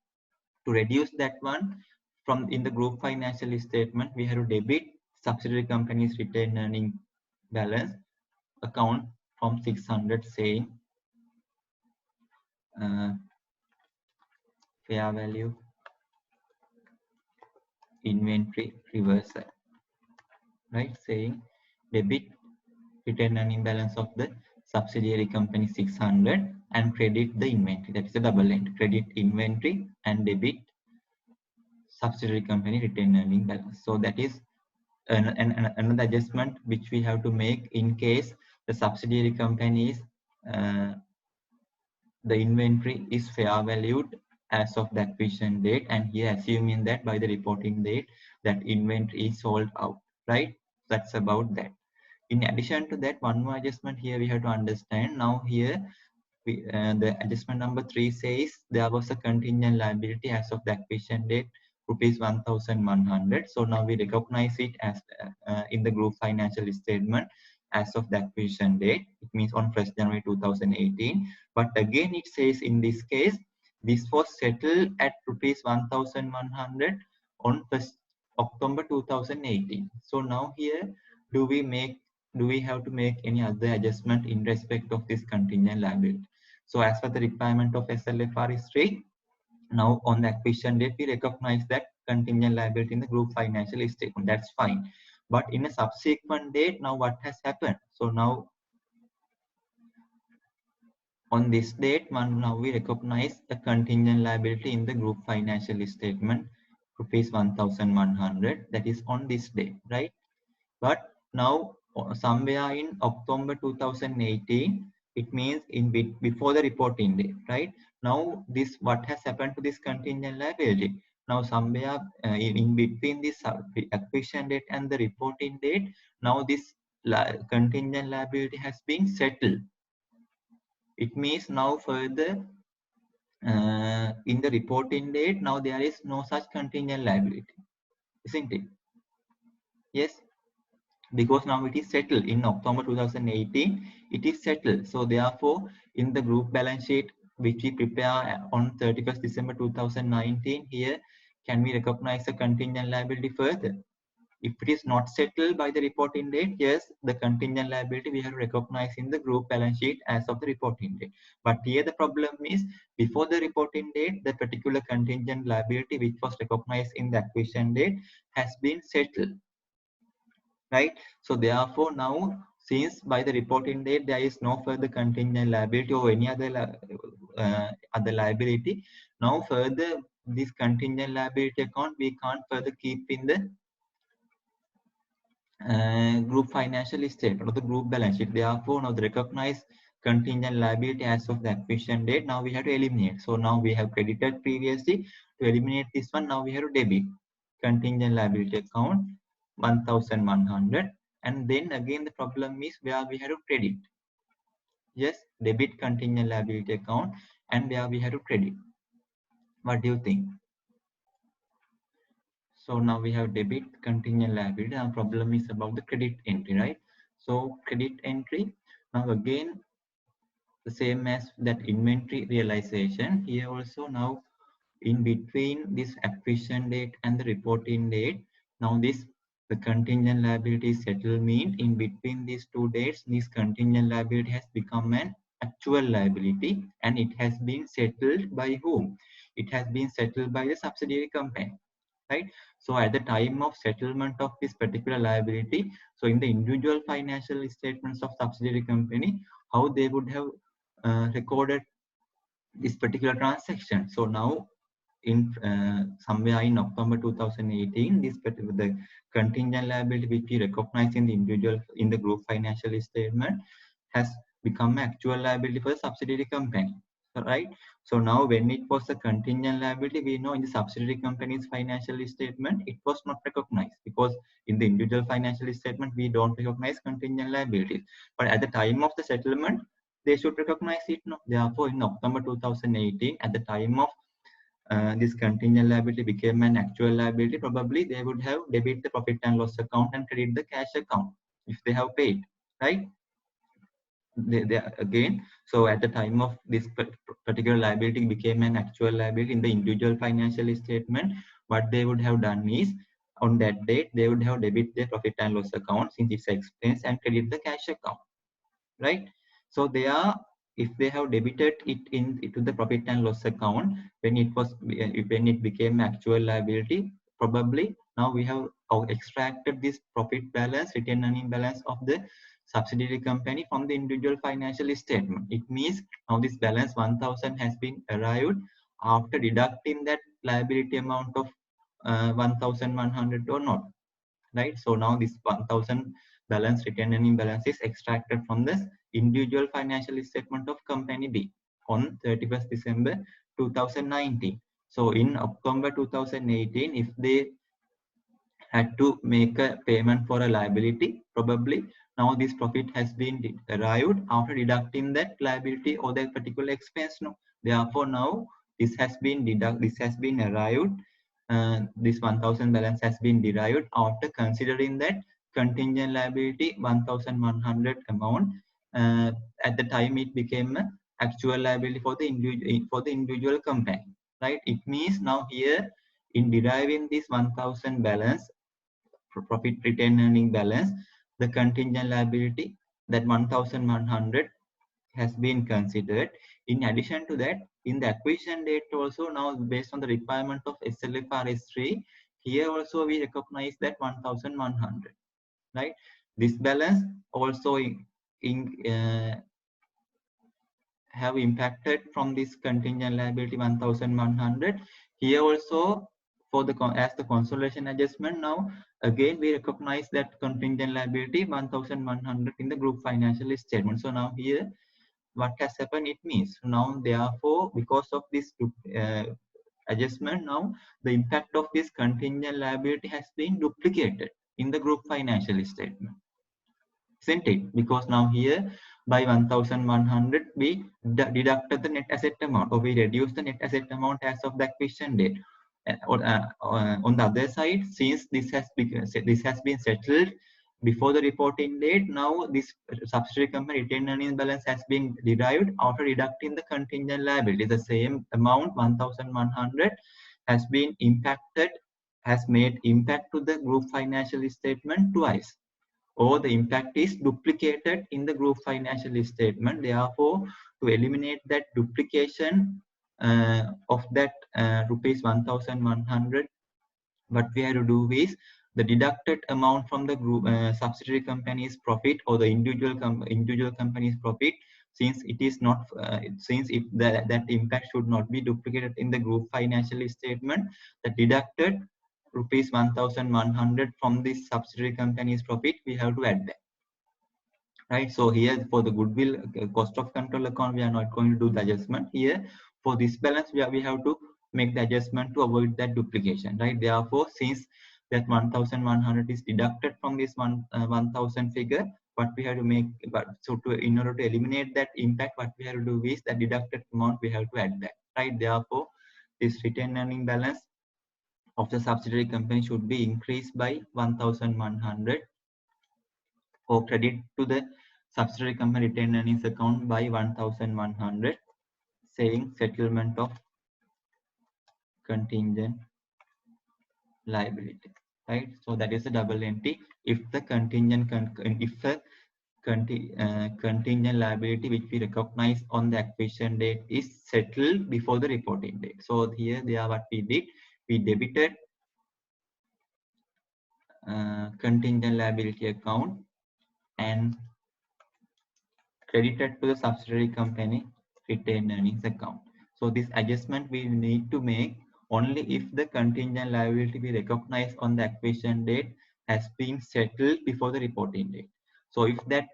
to reduce that one from in the group financial statement, we have to debit subsidiary company's retained earning balance account from 600, saying fair value inventory reversal, right? Saying debit retained earning balance of the subsidiary company 600 and credit the inventory. That is a double entry. Credit inventory and debit subsidiary company retained earning balance. So that is another adjustment which we have to make in case the subsidiary company is the inventory is fair valued as of the acquisition date, and here assuming that by the reporting date that inventory is sold out, right? That's about that. In addition to that, one more adjustment here we have to understand. Now here the adjustment number 3 says there was a contingent liability as of the acquisition date rupees 1100. So now we recognize it as in the group financial statement as of the acquisition date. It means on 1st January 2018. But again, it says in this case, this was settled at rupees 1100 on 1st October 2018. So now here, do we have to make any other adjustment in respect of this contingent liability? So as per the requirement of SLFR 3, now on the acquisition date, we recognize that contingent liability in the group financial statement. That's fine. But in a subsequent date, now what has happened? So now on this date, now we recognize the contingent liability in the group financial statement, rupees 1100. That is on this date, right? But now somewhere in October 2018, it means before the reporting date, right? Now this what has happened to this contingent liability? Now somewhere in between this acquisition date and the reporting date, now this contingent liability has been settled. It means now further in the reporting date, now there is no such contingent liability, isn't it? Yes, because now it is settled in October 2018, it is settled. So therefore, in the group balance sheet which we prepare on 31st December 2019, here can we recognize a contingent liability further? If it is not settled by the reporting date, yes, the contingent liability we have to recognize in the group balance sheet as of the reporting date. But here the problem is before the reporting date, the particular contingent liability which was recognized in the acquisition date has been settled, right? So therefore now, since by the reporting date there is no further contingent liability or any other liability, now further this contingent liability account we can't further keep in the group financial statement or the group balance sheet. Therefore, now the recognized contingent liability as of the acquisition date, now we have to eliminate. So now we have credited previously. To eliminate this one, now we have to debit contingent liability account 1100, and then again the problem is where we have to credit. Yes, debit contingent liability account and where we have to credit. What do you think? So now we have debit contingent liability. Our problem is about the credit entry, right? So credit entry, now again the same as that inventory realization. Here also now in between this acquisition date and the reporting date, now this The contingent liability settled means in between these two dates, this contingent liability has become an actual liability, and it has been settled by whom? It has been settled by the subsidiary company, right? So at the time of settlement of this particular liability, so in the individual financial statements of subsidiary company, how they would have recorded this particular transaction. So now in somewhere in October 2018, this particular the contingent liability which we recognize in the individual in the group financial statement has become actual liability for the subsidiary company, right? So now when it was a contingent liability, we know in the subsidiary company's financial statement it was not recognized, because in the individual financial statement we don't recognize contingent liabilities, but at the time of the settlement they should recognize it. No, therefore in October 2018, at the time of this contingent liability became an actual liability, probably they would have debit the profit and loss account and credit the cash account if they have paid, right? They again, so at the time of this particular liability became an actual liability in the individual financial statement, what they would have done is on that date they would have debit the profit and loss account since it's expense and credit the cash account, right? So they are, if they have debited it into the profit and loss account when it became actual liability, probably now we have extracted this profit balance, retained earning balance of the subsidiary company from the individual financial statement. It means now this balance 1000 has been arrived after deducting that liability amount of 1100 or not, right? So now this 1000 balance, retained earning balance, is extracted from this individual financial statement of company B on 31st December 2019. So in October 2018, if they had to make a payment for a liability, probably now this profit has been arrived after deducting that liability or that particular expense. No, therefore now this has been arrived, this 1000 balance has been derived after considering that contingent liability 1100 amount at the time it became an actual liability for the individual company, right? It means now here in deriving this 1000 balance profit retained earning balance, the contingent liability that 1100 has been considered. In addition to that, in the acquisition date also, now based on the requirement of SLFRS 3, here also we recognize that 1100, right? This balance also have impacted from this contingent liability 1100. Here also for the as the consolidation adjustment, now again we recognize that contingent liability 1100 in the group financial statement. So now here what has happened, it means now therefore because of this adjustment, now the impact of this contingent liability has been duplicated in the group financial statement, isn't it? Because now here by 1100 we deducted the net asset amount, or we reduced the net asset amount as of the acquisition date. On the other side, since this has been settled before the reporting date, now this subsidiary company retained earnings balance has been derived after deducting the contingent liability. The same amount 1100 has been impacted, has made impact to the group financial statement twice, or the impact is duplicated in the group financial statement. Therefore, to eliminate that duplication of that rupees 1100, what we have to do is the deducted amount from the group subsidiary company's profit, or the individual company's profit, since it is not since if that impact should not be duplicated in the group financial statement, the deducted rupees 1100 from this subsidiary company's profit we have to add back, right? So here for the goodwill cost of control account, we are not going to do the adjustment. Here for this balance, we have to make the adjustment to avoid that duplication, right? Therefore, since that 1100 is deducted from this 1000 figure, what we have to make, but so to in order to eliminate that impact, what we have to do is the deducted amount we have to add back, right? Therefore, this retained earning balance of the subsidiary company should be increased by 1100, or credit to the subsidiary company retained earnings account by 1100, saying settlement of contingent liability. right? So that is a double entry. If the contingent contingent liability which we recognize on the acquisition date is settled before the reporting date. So here they are what we did. We debited contingent liability account and credited to the subsidiary company retained earnings account. So this adjustment we need to make only if the contingent liability we recognize on the acquisition date has been settled before the reporting date. So if that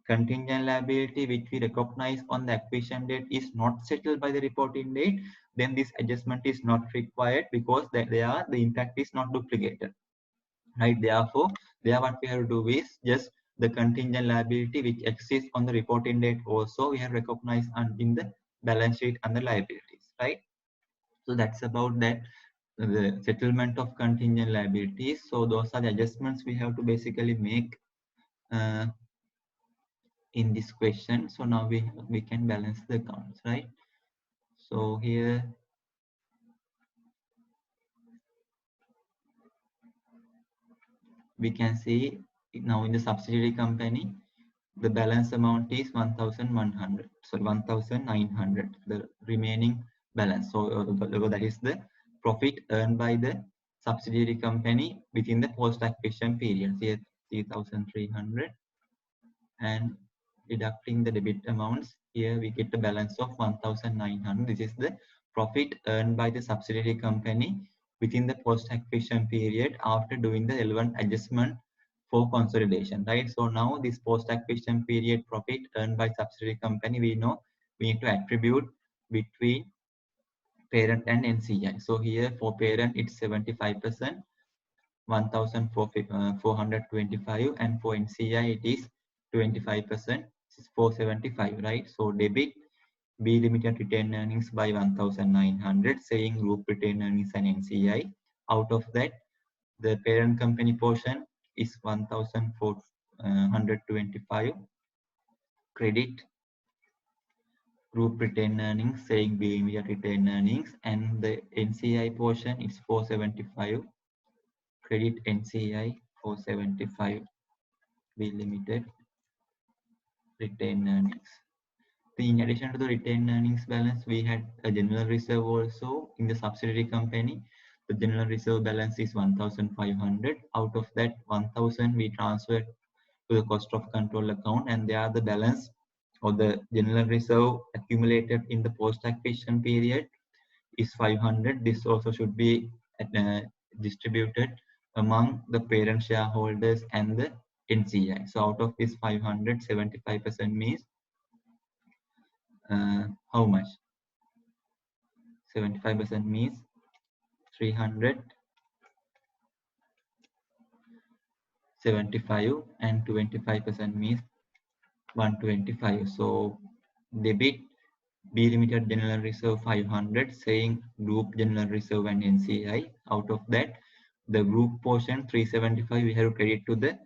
contingent liability which we recognize on the acquisition date is not settled by the reporting date, then this adjustment is not required because the impact is not duplicated, right? Therefore, there what we have to do is just the contingent liability which exists on the reporting date also we have recognized in the balance sheet and the liabilities, right? So that's about that, the settlement of contingent liabilities. So those are the adjustments we have to basically make uh, in this question. So now we can balance the accounts, right? So here we can see now in the subsidiary company the balance amount is 1100, so 1900, the remaining balance. So that is the profit earned by the subsidiary company within the post acquisition period. Here 3300, and deducting the debit amounts, here we get the balance of 1900. This is the profit earned by the subsidiary company within the post acquisition period after doing the relevant adjustment for consolidation, right? So now this post acquisition period profit earned by subsidiary company, we know we need to attribute between parent and NCI. So here for parent it's 75%, 1425, and for NCI it is 25%, 475, right? So debit B limited retained earnings by 1900, saying group retained earnings and NCI. Out of that, the parent company portion is 1425, credit group retained earnings, saying B limited retained earnings, and the NCI portion is 475, credit NCI 475, B limited retained earnings. In addition to the retained earnings balance, we had a general reserve also in the subsidiary company. The general reserve balance is 1500. Out of that 1000 we transferred to the cost of control account, and they are the balance of the general reserve accumulated in the post acquisition period is 500. This also should be distributed among the parent shareholders and the NCI. So out of this 500, 75% means how much? 75% means 375, and 25% means 125. So debit B limited general reserve 500, saying group general reserve and NCI. Out of that, the group portion 375 we have credit to the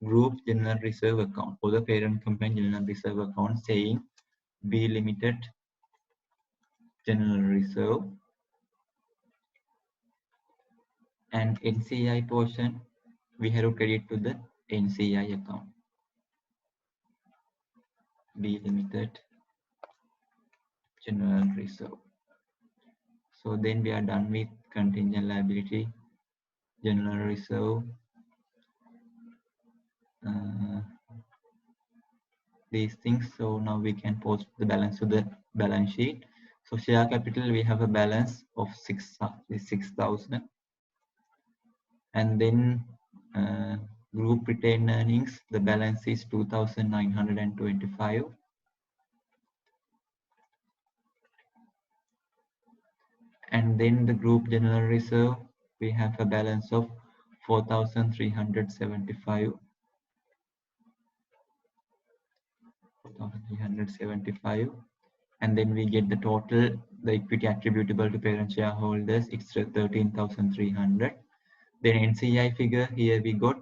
group general reserve account or the parent company general reserve account, saying B limited general reserve, and NCI portion we have to credit to the NCI account, B limited general reserve. So then we are done with contingent liability, general reserve, these things. So now we can post the balance to the balance sheet. So share capital, we have a balance of 6,000, and then group retained earnings, the balance is 2,925, and then the group general reserve, we have a balance of 4,375, 4,375, and then we get the total, the equity attributable to parent shareholders, it's 13,300. Then NCI figure, here we got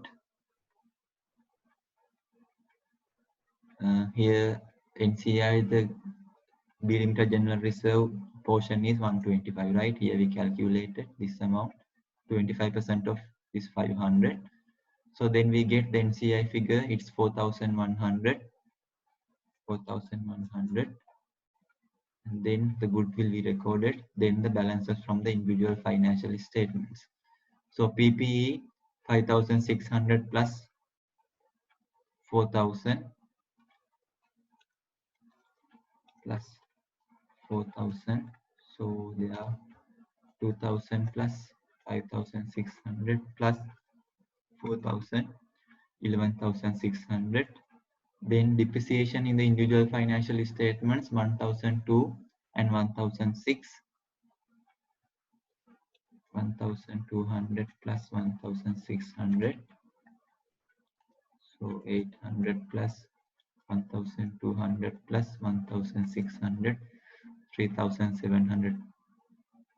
here NCI, the B limited general reserve portion is 125, right? Here we calculated this amount, 25% of is 500. So then we get the NCI figure, it's 4,100, 4,100. And then the goodwill we recorded, then the balances from the individual financial statements. So PPE 5,600 plus 4,000 plus 4,000. So they are 2,000 plus 5,600 plus 4,000, 11,600. Then depreciation in the individual financial statements 1,002 and 1,006. 1,200 plus 1,600. So 800 plus 1,200 plus 1,600, 3,700,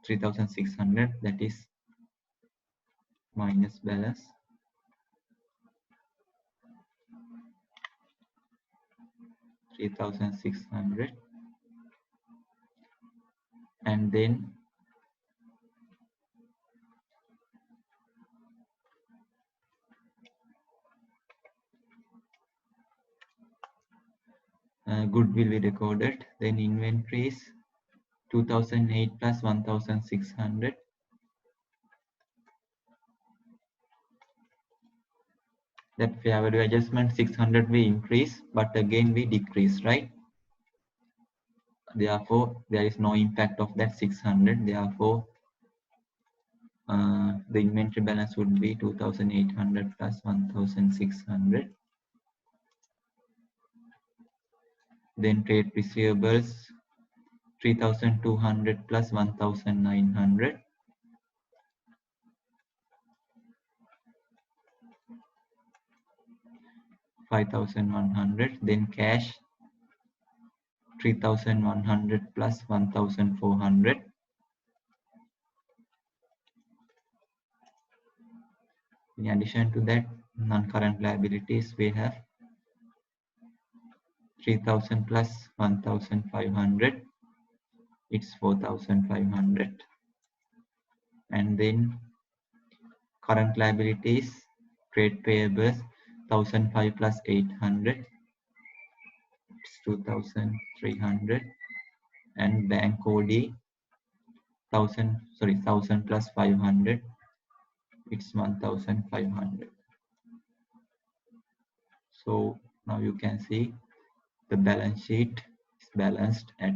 3,600, that is minus balance. 3,600, and then goodwill we recorded. Then inventories 2,008 plus 1,600. That fair value adjustment 600 we increase, but again we decrease, right? Therefore, there is no impact of that 600. Therefore, the inventory balance would be 2,800 plus 1,600. Then trade receivables 3,200 plus 1,900. 5,100. Then cash 3,100 plus 1,400. In addition to that, non-current liabilities we have 3,000 plus 1,500. It's 4,500. And then current liabilities, trade payables 1,005 plus 800. It's 2,300. And bank OD 1,000 plus 500. It's 1,500. So now you can see the balance sheet is balanced at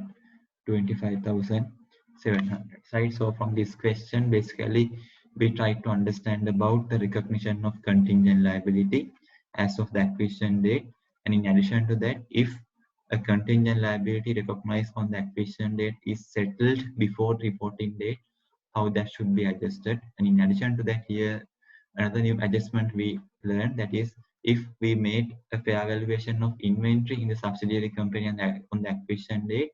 25,700, right? So from this question, basically we try to understand about the recognition of contingent liability as of the acquisition date. And in addition to that, if a contingent liability recognized on the acquisition date is settled before reporting date, how that should be adjusted. And in addition to that, here another new adjustment we learned, that is if we made a fair valuation of inventory in the subsidiary company on the acquisition date,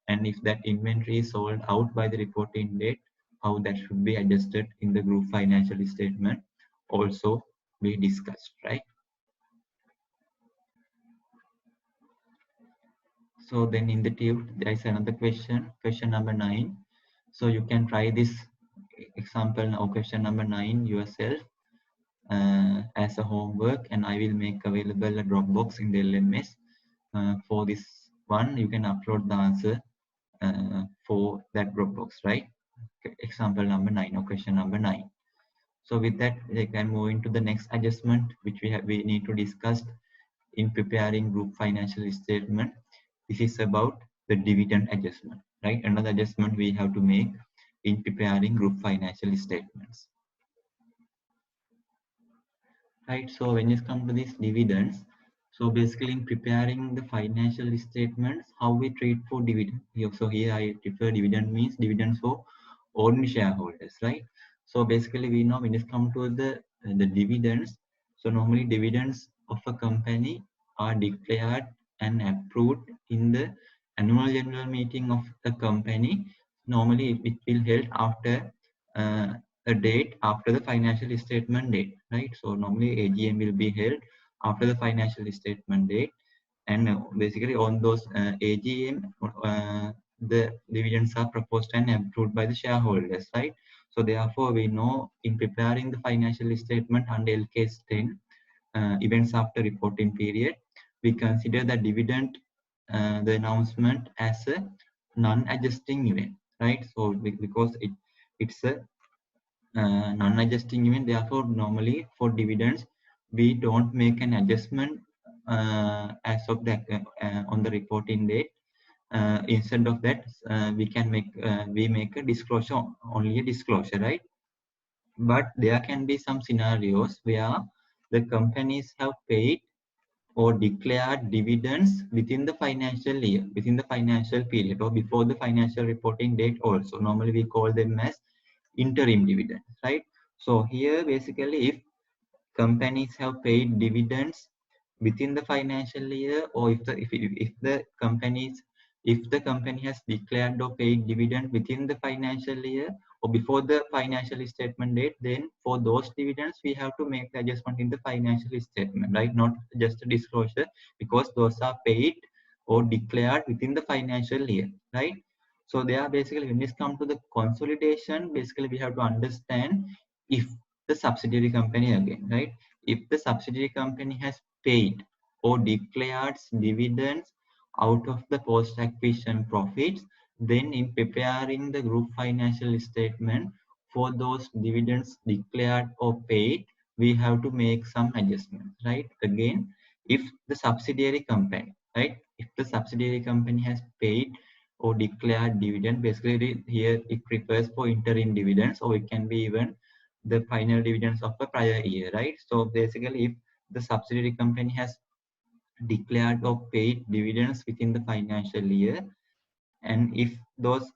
and if that inventory is sold out by the reporting date, how that should be adjusted in the group financial statement also we discussed, right? So then in the tube there is another question number 9. So you can try this example now, question number 9 yourself as a homework, and I will make available a Dropbox in the LMS. For this one, you can upload the answer for that Dropbox, right? Okay, example number 9 or question number 9. So with that, we can move into the next adjustment, which we need to discuss in preparing group financial statement. This is about the dividend adjustment, right? Another adjustment we have to make in preparing group financial statements. Right, so when it comes to these dividends, so basically in preparing the financial statements, how we treat for dividend. So here I prefer dividend means dividends for ordinary shareholders, right? So basically we know when it comes to the dividends, so normally dividends of a company are declared and approved in the annual general meeting of the company. Normally it will held after a date after the financial statement date, right? So normally AGM will be held after the financial statement date, and basically on those AGM the dividends are proposed and approved by the shareholders, right? So therefore, we know in preparing the financial statement under LKS 10, events after reporting period, we consider the dividend, the announcement as a non-adjusting event, right? So because it's a non-adjusting event, therefore normally for dividends we don't make an adjustment as of the on the reporting date. Instead of that, we make a disclosure, only a disclosure, right? But there can be some scenarios where the companies have paid or declared dividends within the financial year, within the financial period, or before the financial reporting date also. Normally we call them as interim dividends, right? So here basically, if companies have paid dividends within the financial year, or if the company has declared or paid dividend within the financial year or before the financial statement date, then for those dividends we have to make the adjustment in the financial statement, right? Not just a disclosure, because those are paid or declared within the financial year, right? So they are basically, when it comes to the consolidation, basically we have to understand if the subsidiary company again, right? If the subsidiary company has paid or declared dividends out of the post-acquisition profits, then in preparing the group financial statement for those dividends declared or paid, we have to make some adjustments, right? Again, if the subsidiary company, right? If the subsidiary company has paid or declared dividend, basically here it refers for interim dividends, or it can be even the final dividends of the prior year, right? So basically, if the subsidiary company has declared or paid dividends within the financial year, and if those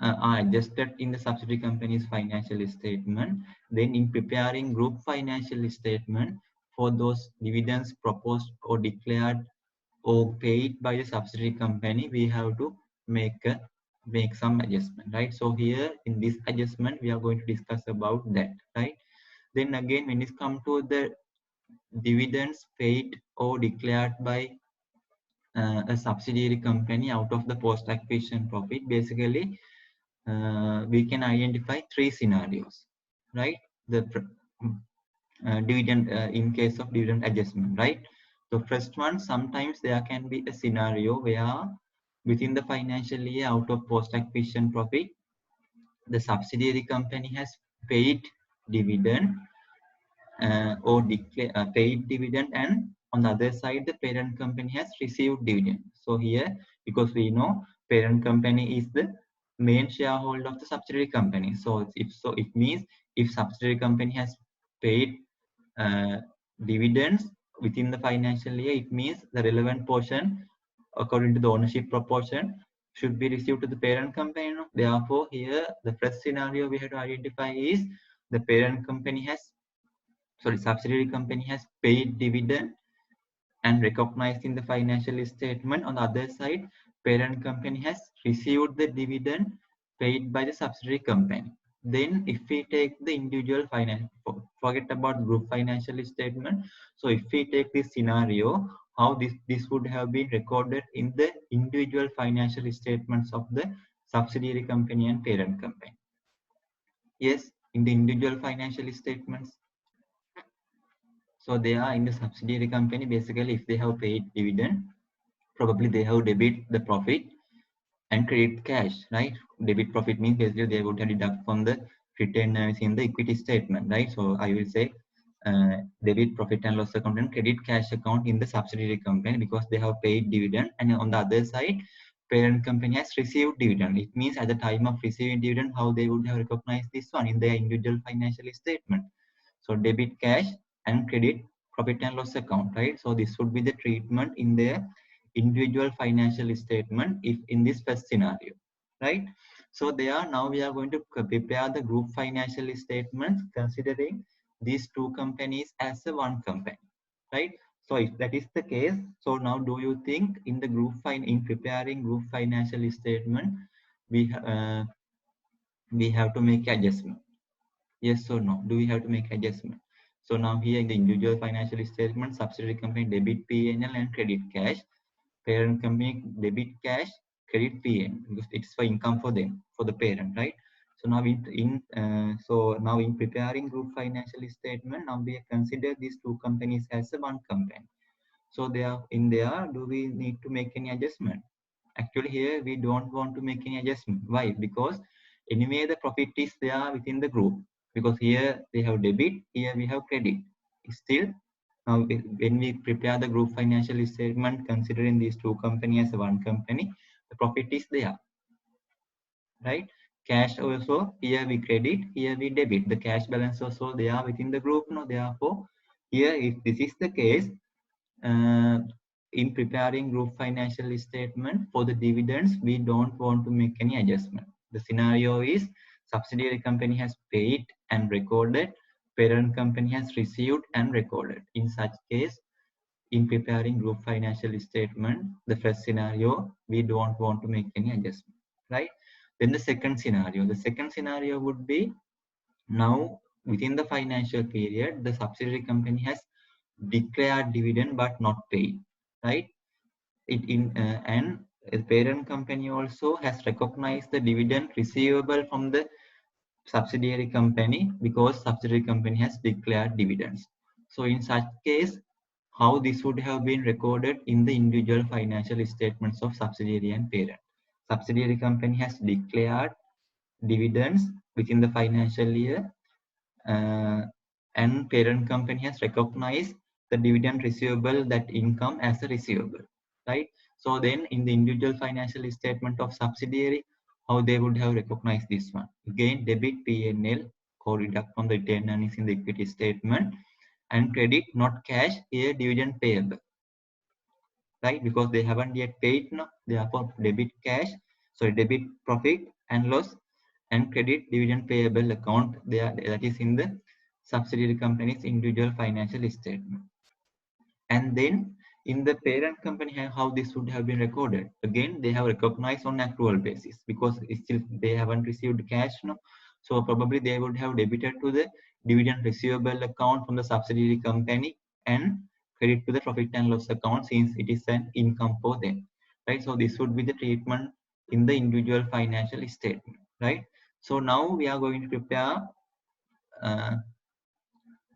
are adjusted in the subsidiary company's financial statement, then in preparing group financial statement for those dividends proposed or declared or paid by the subsidiary company, we have to make some adjustment, right? So here in this adjustment, we are going to discuss about that, right? Then again, when it comes to the dividends paid or declared by a subsidiary company out of the post-acquisition profit, basically we can identify three scenarios, right? The dividend in case of dividend adjustment, right? So first one, sometimes there can be a scenario where within the financial year out of post-acquisition profit, the subsidiary company has paid dividend or declare paid dividend, and on the other side the parent company has received dividend. So here, because we know parent company is the main shareholder of the subsidiary company, so it means if subsidiary company has paid uh, dividends within the financial year, it means the relevant portion according to the ownership proportion should be received to the parent company. Therefore here the first scenario we have to identify is the parent company has, sorry, subsidiary company has paid dividend and recognized in the financial statement. On the other side, parent company has received the dividend paid by the subsidiary company. Then if we take the individual finance, forget about group financial statement. So if we take this scenario, how this would have been recorded in the individual financial statements of the subsidiary company and parent company. Yes, in the individual financial statements. So they are in the subsidiary company. Basically, if they have paid dividend, probably they have debit the profit and credit cash, right? Debit profit means basically they would have deduct from the retained earnings in the equity statement, right? So I will say debit profit and loss account and credit cash account in the subsidiary company because they have paid dividend, and on the other side, parent company has received dividend. It means at the time of receiving dividend, how they would have recognized this one in their individual financial statement. So debit cash and credit profit and loss account, right? So this would be the treatment in their individual financial statement if in this first scenario, right? So there, now we are going to prepare the group financial statements considering these two companies as a one company, right? So if that is the case, so now do you think in the in preparing group financial statement, we have to make adjustment? Yes or no? Do we have to make adjustment? So now here in the individual financial statement, subsidiary company debit P&L and credit cash, parent company debit cash, credit PN because it's for income for them, for the parent, right? So now in preparing group financial statement, now we consider these two companies as a one company. So do we need to make any adjustment? Actually, here we don't want to make any adjustment. Why? Because anyway the profit is there within the group. Because here they have debit, here we have credit. Still, now when we prepare the group financial statement, considering these two companies as one company, the profit is there, right? Cash also, here we credit, here we debit. The cash balance also they are within the group. No, therefore, here if this is the case, uh, in preparing group financial statement for the dividends, we don't want to make any adjustment. The scenario is subsidiary company has paid and recorded, parent company has received and recorded. In such case, in preparing group financial statement, the first scenario, we don't want to make any adjustment, right? Then the second scenario would be, now within the financial period, the subsidiary company has declared dividend but not paid, right? And the parent company also has recognized the dividend receivable from the subsidiary company because subsidiary company has declared dividends. So in such case, how this would have been recorded in the individual financial statements of subsidiary and parent. Subsidiary company has declared dividends within the financial year, uh, and parent company has recognized the dividend receivable, that income as a receivable, right? So then in the individual financial statement of subsidiary, how they would have recognized this one? Again, debit P&L, co-deduct from the retained earnings in the equity statement, and credit, not cash, here dividend payable, right? Because they haven't yet paid, no, therefore debit cash, so debit profit and loss, and credit dividend payable account there, that is in the subsidiary company's individual financial statement. And then in the parent company, how this would have been recorded? Again, they have recognized on accrual basis because still they haven't received cash, no. So probably they would have debited to the dividend receivable account from the subsidiary company and credit to the profit and loss account since it is an income for them, right? So this would be the treatment in the individual financial statement, right? So now we are going to prepare uh,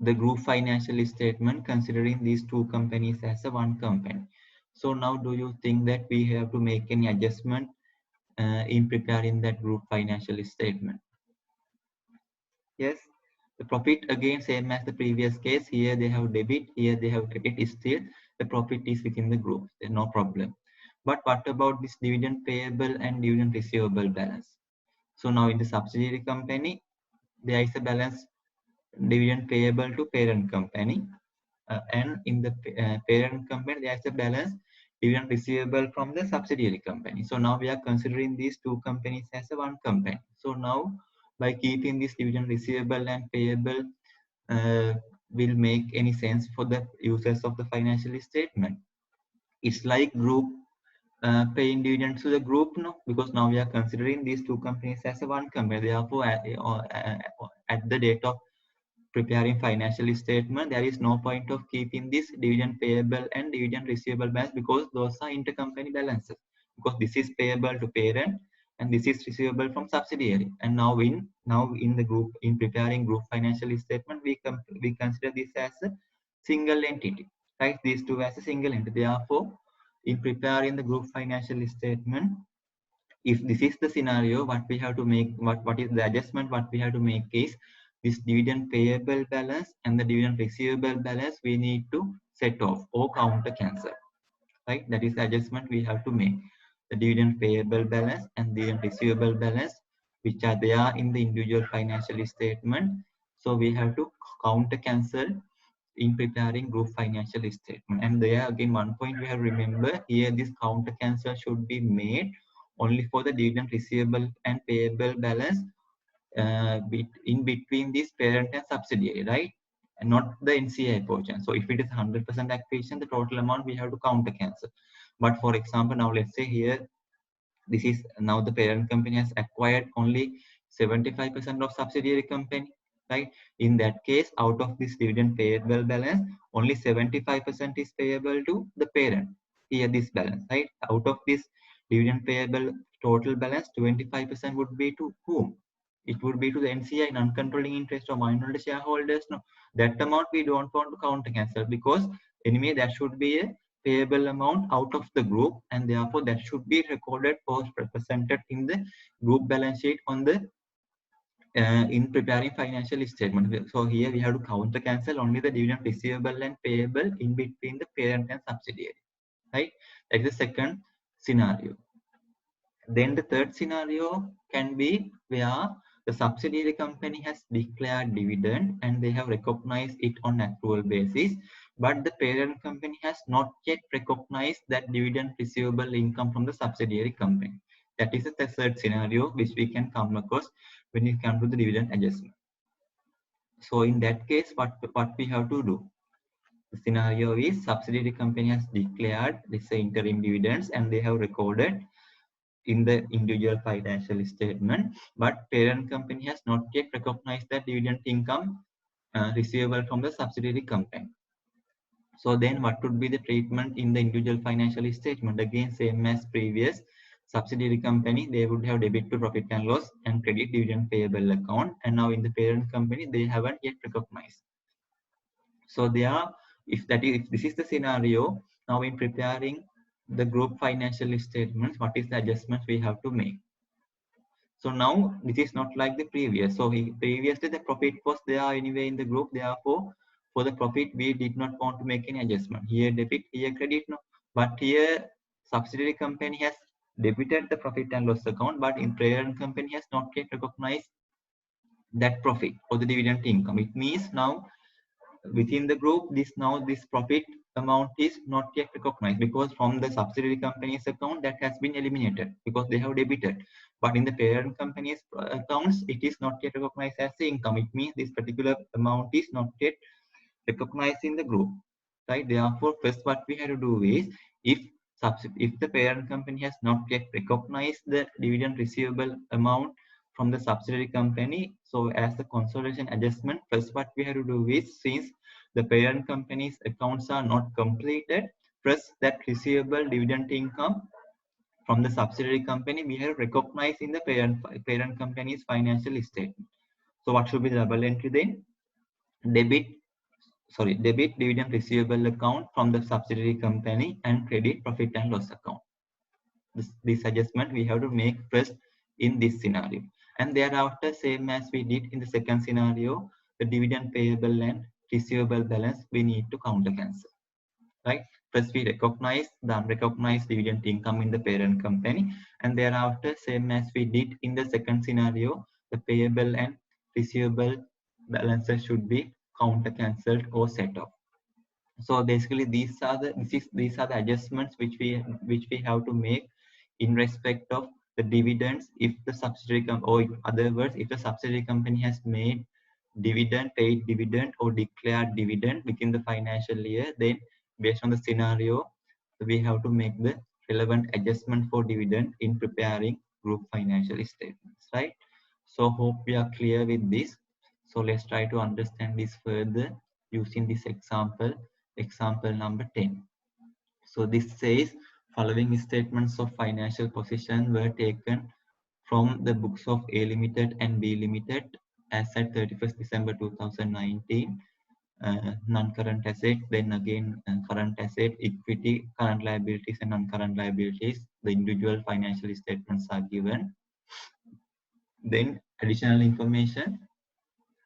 the group financial statement considering these two companies as a one company. So now do you think that we have to make any adjustment in preparing that group financial statement? Yes. The profit again same as the previous case. Here they have debit, here they have credit. Is still the profit is within the group. There's no problem. But what about this dividend payable and dividend receivable balance? So now in the subsidiary company, there is a balance dividend payable to parent company, and in the parent company there is a balance dividend receivable from the subsidiary company. So now we are considering these two companies as a one company. So now by keeping this dividend receivable and payable, uh, will make any sense for the users of the financial statement? It's like group paying dividends to the group, no, because now we are considering these two companies as a one company. Therefore at the date of preparing financial statement, there is no point of keeping this dividend payable and dividend receivable balance because those are intercompany balances, because this is payable to parent and this is receivable from subsidiary. And now in the group, in preparing group financial statement, we consider this as a single entity, right? These two as a single entity. Therefore, in preparing the group financial statement, if this is the scenario, what we have to make, what is the adjustment what we have to make is this dividend payable balance and the dividend receivable balance we need to set off or counter cancel, right? That is the adjustment we have to make. The dividend payable balance and dividend receivable balance, which are there in the individual financial statement, so we have to counter cancel in preparing group financial statement. And there again, one point we have to remember here, this counter cancel should be made only for the dividend receivable and payable balance in between this parent and subsidiary, right? And not the NCI portion. So if it is 100% acquisition, the total amount we have to counter cancel. But for example, now let's say here, this is now the parent company has acquired only 75% of subsidiary company, right? In that case, out of this dividend payable balance, only 75% is payable to the parent. Here this balance, right? Out of this dividend payable total balance, 25% would be to whom? It would be to the NCI, non-controlling interest, or minority shareholders. No, that amount we don't want to counter cancel, because anyway that should be a payable amount out of the group, and therefore that should be recorded or represented in the group balance sheet on the in preparing financial statement. So here we have to counter cancel only the dividend receivable and payable in between the parent and subsidiary, right? That is the second scenario. Then the third scenario can be where the subsidiary company has declared dividend and they have recognized it on accrual basis, but the parent company has not yet recognized that dividend receivable income from the subsidiary company. That is the third scenario which we can come across when it comes to the dividend adjustment. So in that case, what we have to do? The scenario is subsidiary company has declared this interim dividends and they have recorded in the individual financial statement, but parent company has not yet recognized that dividend income receivable from the subsidiary company. So then what would be the treatment in the individual financial statement? Again, same as previous, subsidiary company, they would have debit to profit and loss and credit dividend payable account. And now in the parent company, they haven't yet recognized. So they are, if this is the scenario, now in preparing the group financial statements, what is the adjustments we have to make? So now this is not like the previous. So previously the profit was there anyway in the group. Therefore, for the profit, we did not want to make any adjustment. Here debit, here credit, no. But here subsidiary company has debited the profit and loss account, but in parent company has not yet recognized that profit or the dividend income. It means now within the group, this profit amount is not yet recognized, because from the subsidiary company's account that has been eliminated because they have debited, but in the parent company's accounts it is not yet recognized as the income. It means this particular amount is not yet recognized in the group, right? Therefore, first what we have to do is, if the parent company has not yet recognized the dividend receivable amount from the subsidiary company, so as the consolidation adjustment, first what we have to do is, since the parent company's accounts are not completed, first that receivable dividend income from the subsidiary company we have recognized in the parent company's financial statement. So what should be the double entry then? Debit dividend receivable account from the subsidiary company and credit profit and loss account. This adjustment we have to make first in this scenario, and thereafter, same as we did in the second scenario, the dividend payable and receivable balance we need to counter cancel, right? First we recognize the unrecognized dividend income in the parent company, and thereafter, same as we did in the second scenario, the payable and receivable balances should be counter cancelled or set off. So basically these are the adjustments which we have to make in respect of the dividends if the subsidiary or in other words, if the subsidiary company has made paid dividend or declared dividend within the financial year, then based on the scenario we have to make the relevant adjustment for dividend in preparing group financial statements, right? So hope we are clear with this. So let's try to understand this further using this example number 10. So this says, following statements of financial position were taken from the books of A Limited and B Limited as at 31st December 2019. Non-current asset, then again current asset, equity, current liabilities and non-current liabilities. The individual financial statements are given. Then additional information,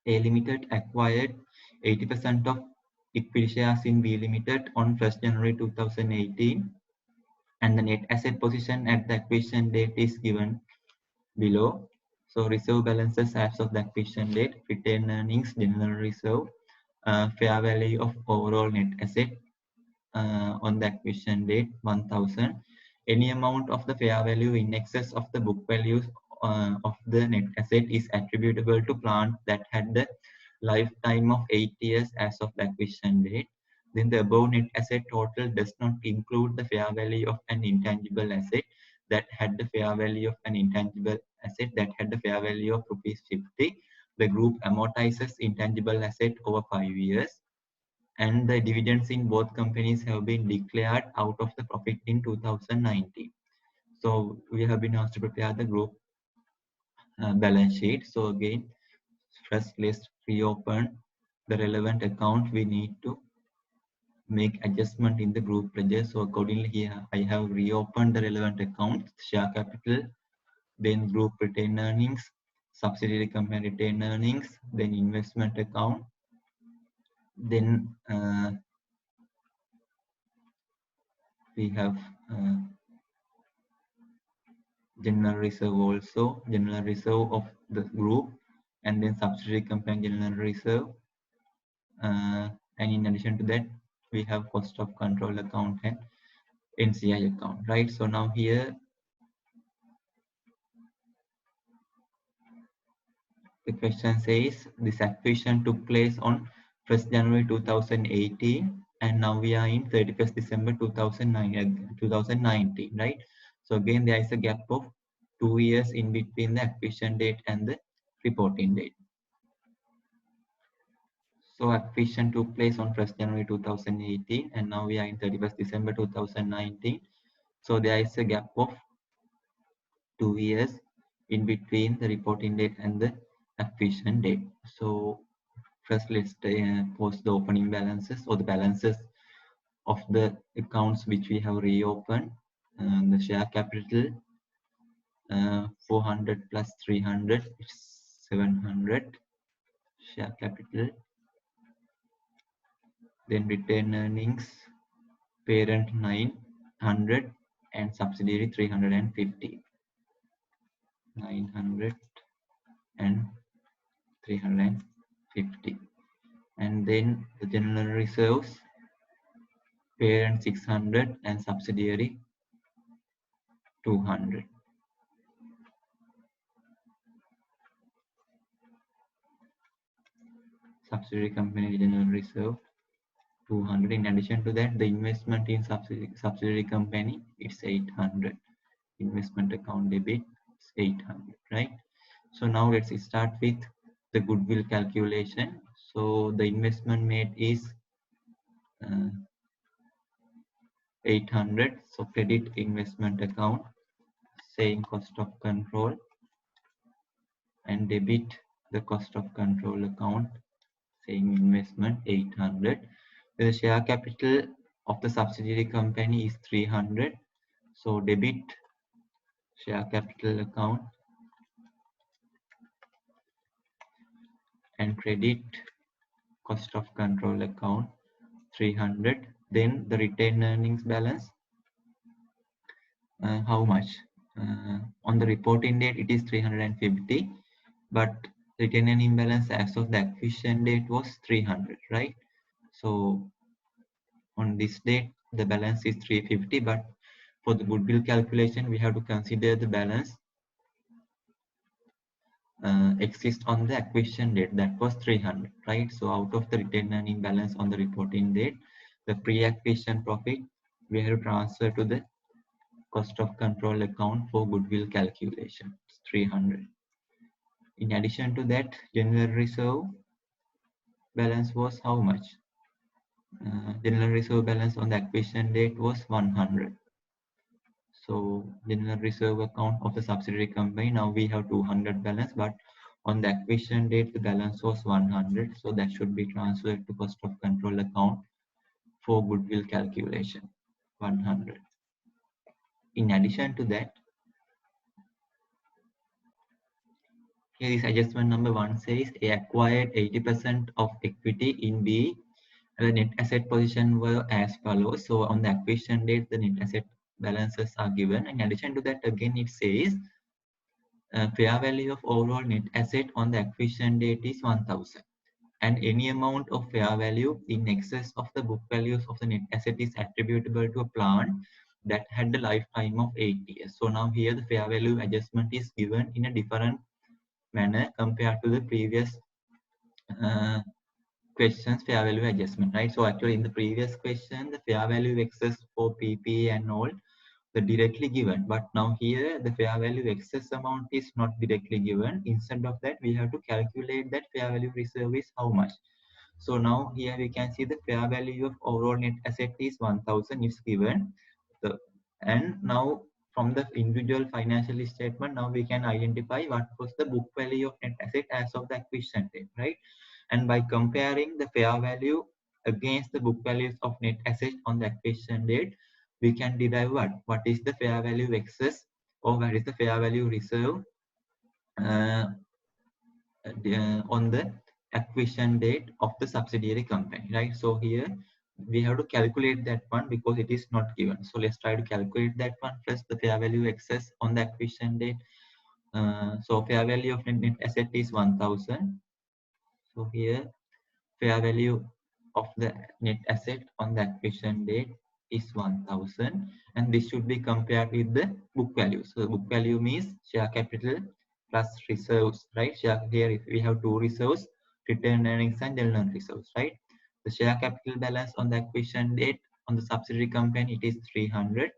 A Limited acquired 80% of equity shares in B Limited on 1st January 2018, and the net asset position at the acquisition date is given below. So reserve balances as of the acquisition date, retained earnings, general reserve, fair value of overall net asset on the acquisition date 1000. Any amount of the fair value in excess of the book values of the net asset is attributable to plant that had the lifetime of 8 years as of the acquisition date. Then the above net asset total does not include the fair value of an intangible asset that had the fair value of an intangible asset that had the fair value of rupees 50. The group amortizes intangible asset over 5 years, and the dividends in both companies have been declared out of the profit in 2019. So we have been asked to prepare the group balance sheet. So again, first let's reopen the relevant account. We need to make adjustment in the group ledger. So accordingly here I have reopened the relevant account, share capital, then group retained earnings, subsidiary company retained earnings, then investment account, then we have general reserve also, general reserve of the group, and then subsidiary company general reserve. And in addition to that, we have cost of control account and NCI account, right? So now here the question says this acquisition took place on 1st January 2018, and now we are in 31st December 2019, right? So again, there is a gap of 2 years in between the acquisition date and the reporting date. So acquisition took place on 1st January 2018, and now we are in 31st December 2019. So there is a gap of 2 years in between the reporting date and the acquisition date. So first let's post the opening balances or the balances of the accounts which we have reopened. The share capital 400 plus 300 is 700 share capital. Then retained earnings, parent 900 and subsidiary 350. 900 and 350. And then the general reserves, parent 600 and subsidiary 200. Subsidiary company general reserve 200. In addition to that, the investment in subsidiary company it's 800. Investment account debit is 800, right? So now let's start with the goodwill calculation. So the investment made is 800. So credit investment account saying cost of control and debit the cost of control account saying investment 800. The share capital of the subsidiary company is 300. So debit share capital account and credit cost of control account 300. Then the retained earnings balance, how much? On the reporting date it is 350, but retained earning balance as of the acquisition date was 300, right? So on this date the balance is 350, but for the goodwill calculation we have to consider the balance exists on the acquisition date, that was 300, right? So out of the retained earning balance on the reporting date, the pre-acquisition profit we have to transfer to the cost of control account for goodwill calculation, 300. In addition to that, general reserve balance was how much? General reserve balance on the acquisition date was 100. So general reserve account of the subsidiary company, now we have 200 balance, but on the acquisition date the balance was 100, so that should be transferred to cost of control account for goodwill calculation, 100. In addition to that, here is adjustment number 1 says A acquired 80% of equity in B. The net asset position were as follows. So on the acquisition date, the net asset balances are given. In addition to that, again it says fair value of overall net asset on the acquisition date is 1000, and any amount of fair value in excess of the book values of the net asset is attributable to a plant that had the lifetime of 8 years. So now here the fair value adjustment is given in a different manner compared to the previous questions fair value adjustment, right? So actually in the previous question the fair value excess for PP and all the directly given, but now here the fair value excess amount is not directly given. Instead of that we have to calculate that fair value reserve is how much. So now here we can see the fair value of overall net asset is 1000 is given, and now from the individual financial statement, now we can identify what was the book value of net asset as of the acquisition date, right? And by comparing the fair value against the book values of net asset on the acquisition date, we can derive what is the fair value excess or what is the fair value reserve uh, on the acquisition date of the subsidiary company, right? So here we have to calculate that one because it is not given. So let's try to calculate that one first, the fair value excess on the acquisition date. So fair value of net asset is 1000. So here fair value of the net asset on the acquisition date is 1000, and this should be compared with the book value. So book value means share capital plus reserves, right? Here we have two reserves, retained earnings and general reserves, right? The share capital balance on the acquisition date on the subsidiary company, it is 300,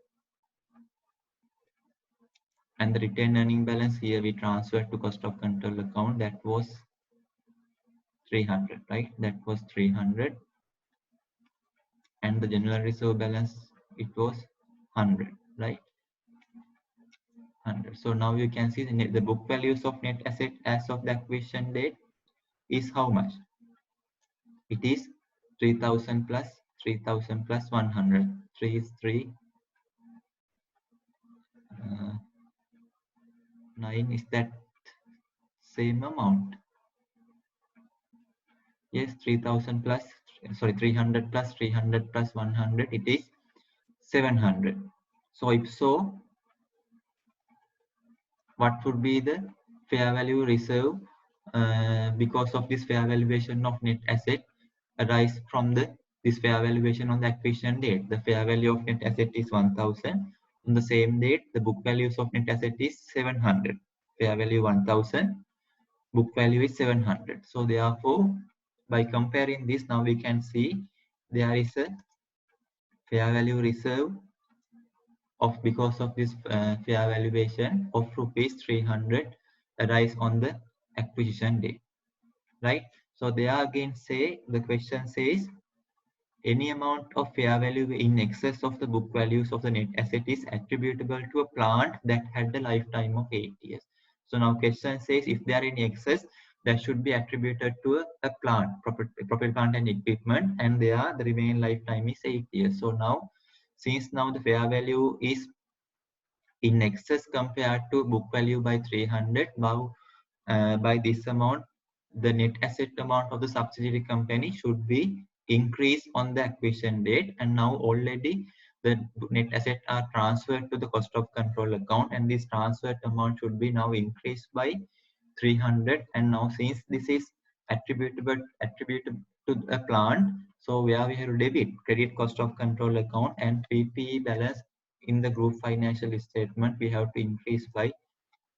and the retained earning balance here we transfer to cost of control account, that was 300, right? That was 300. And the general reserve balance, it was 100, right? 100. So now you can see the book values of net asset as of the acquisition date is how much? It is 3000 plus 3000 plus 100. 3 is 3. 9 is that same amount? Yes, 3000 plus, sorry, 300 plus 300 plus 100, it is 700. So if so, what would be the fair value reserve because of this fair valuation of net asset arise from this fair valuation on the acquisition date? The fair value of net asset is 1000. On the same date, the book values of net asset is 700. Fair value 1000, book value is 700. So therefore, by comparing this, now we can see there is a fair value reserve of, because of this fair valuation of rupees 300 arise on the acquisition date, right? So there again say, the question says any amount of fair value in excess of the book values of the net asset is attributable to a plant that had a lifetime of 8 years. So now question says if there are any excess, that should be attributed to a plant, property, plant and equipment, and there the remaining lifetime is 8 years. So now, since now the fair value is in excess compared to book value by 300, now by this amount, the net asset amount of the subsidiary company should be increased on the acquisition date, and now already the net assets are transferred to the cost of control account, and this transferred amount should be now increased by 300. And now since this is attributable to a plant, so where we have to debit credit cost of control account and PPE balance in the group financial statement, we have to increase by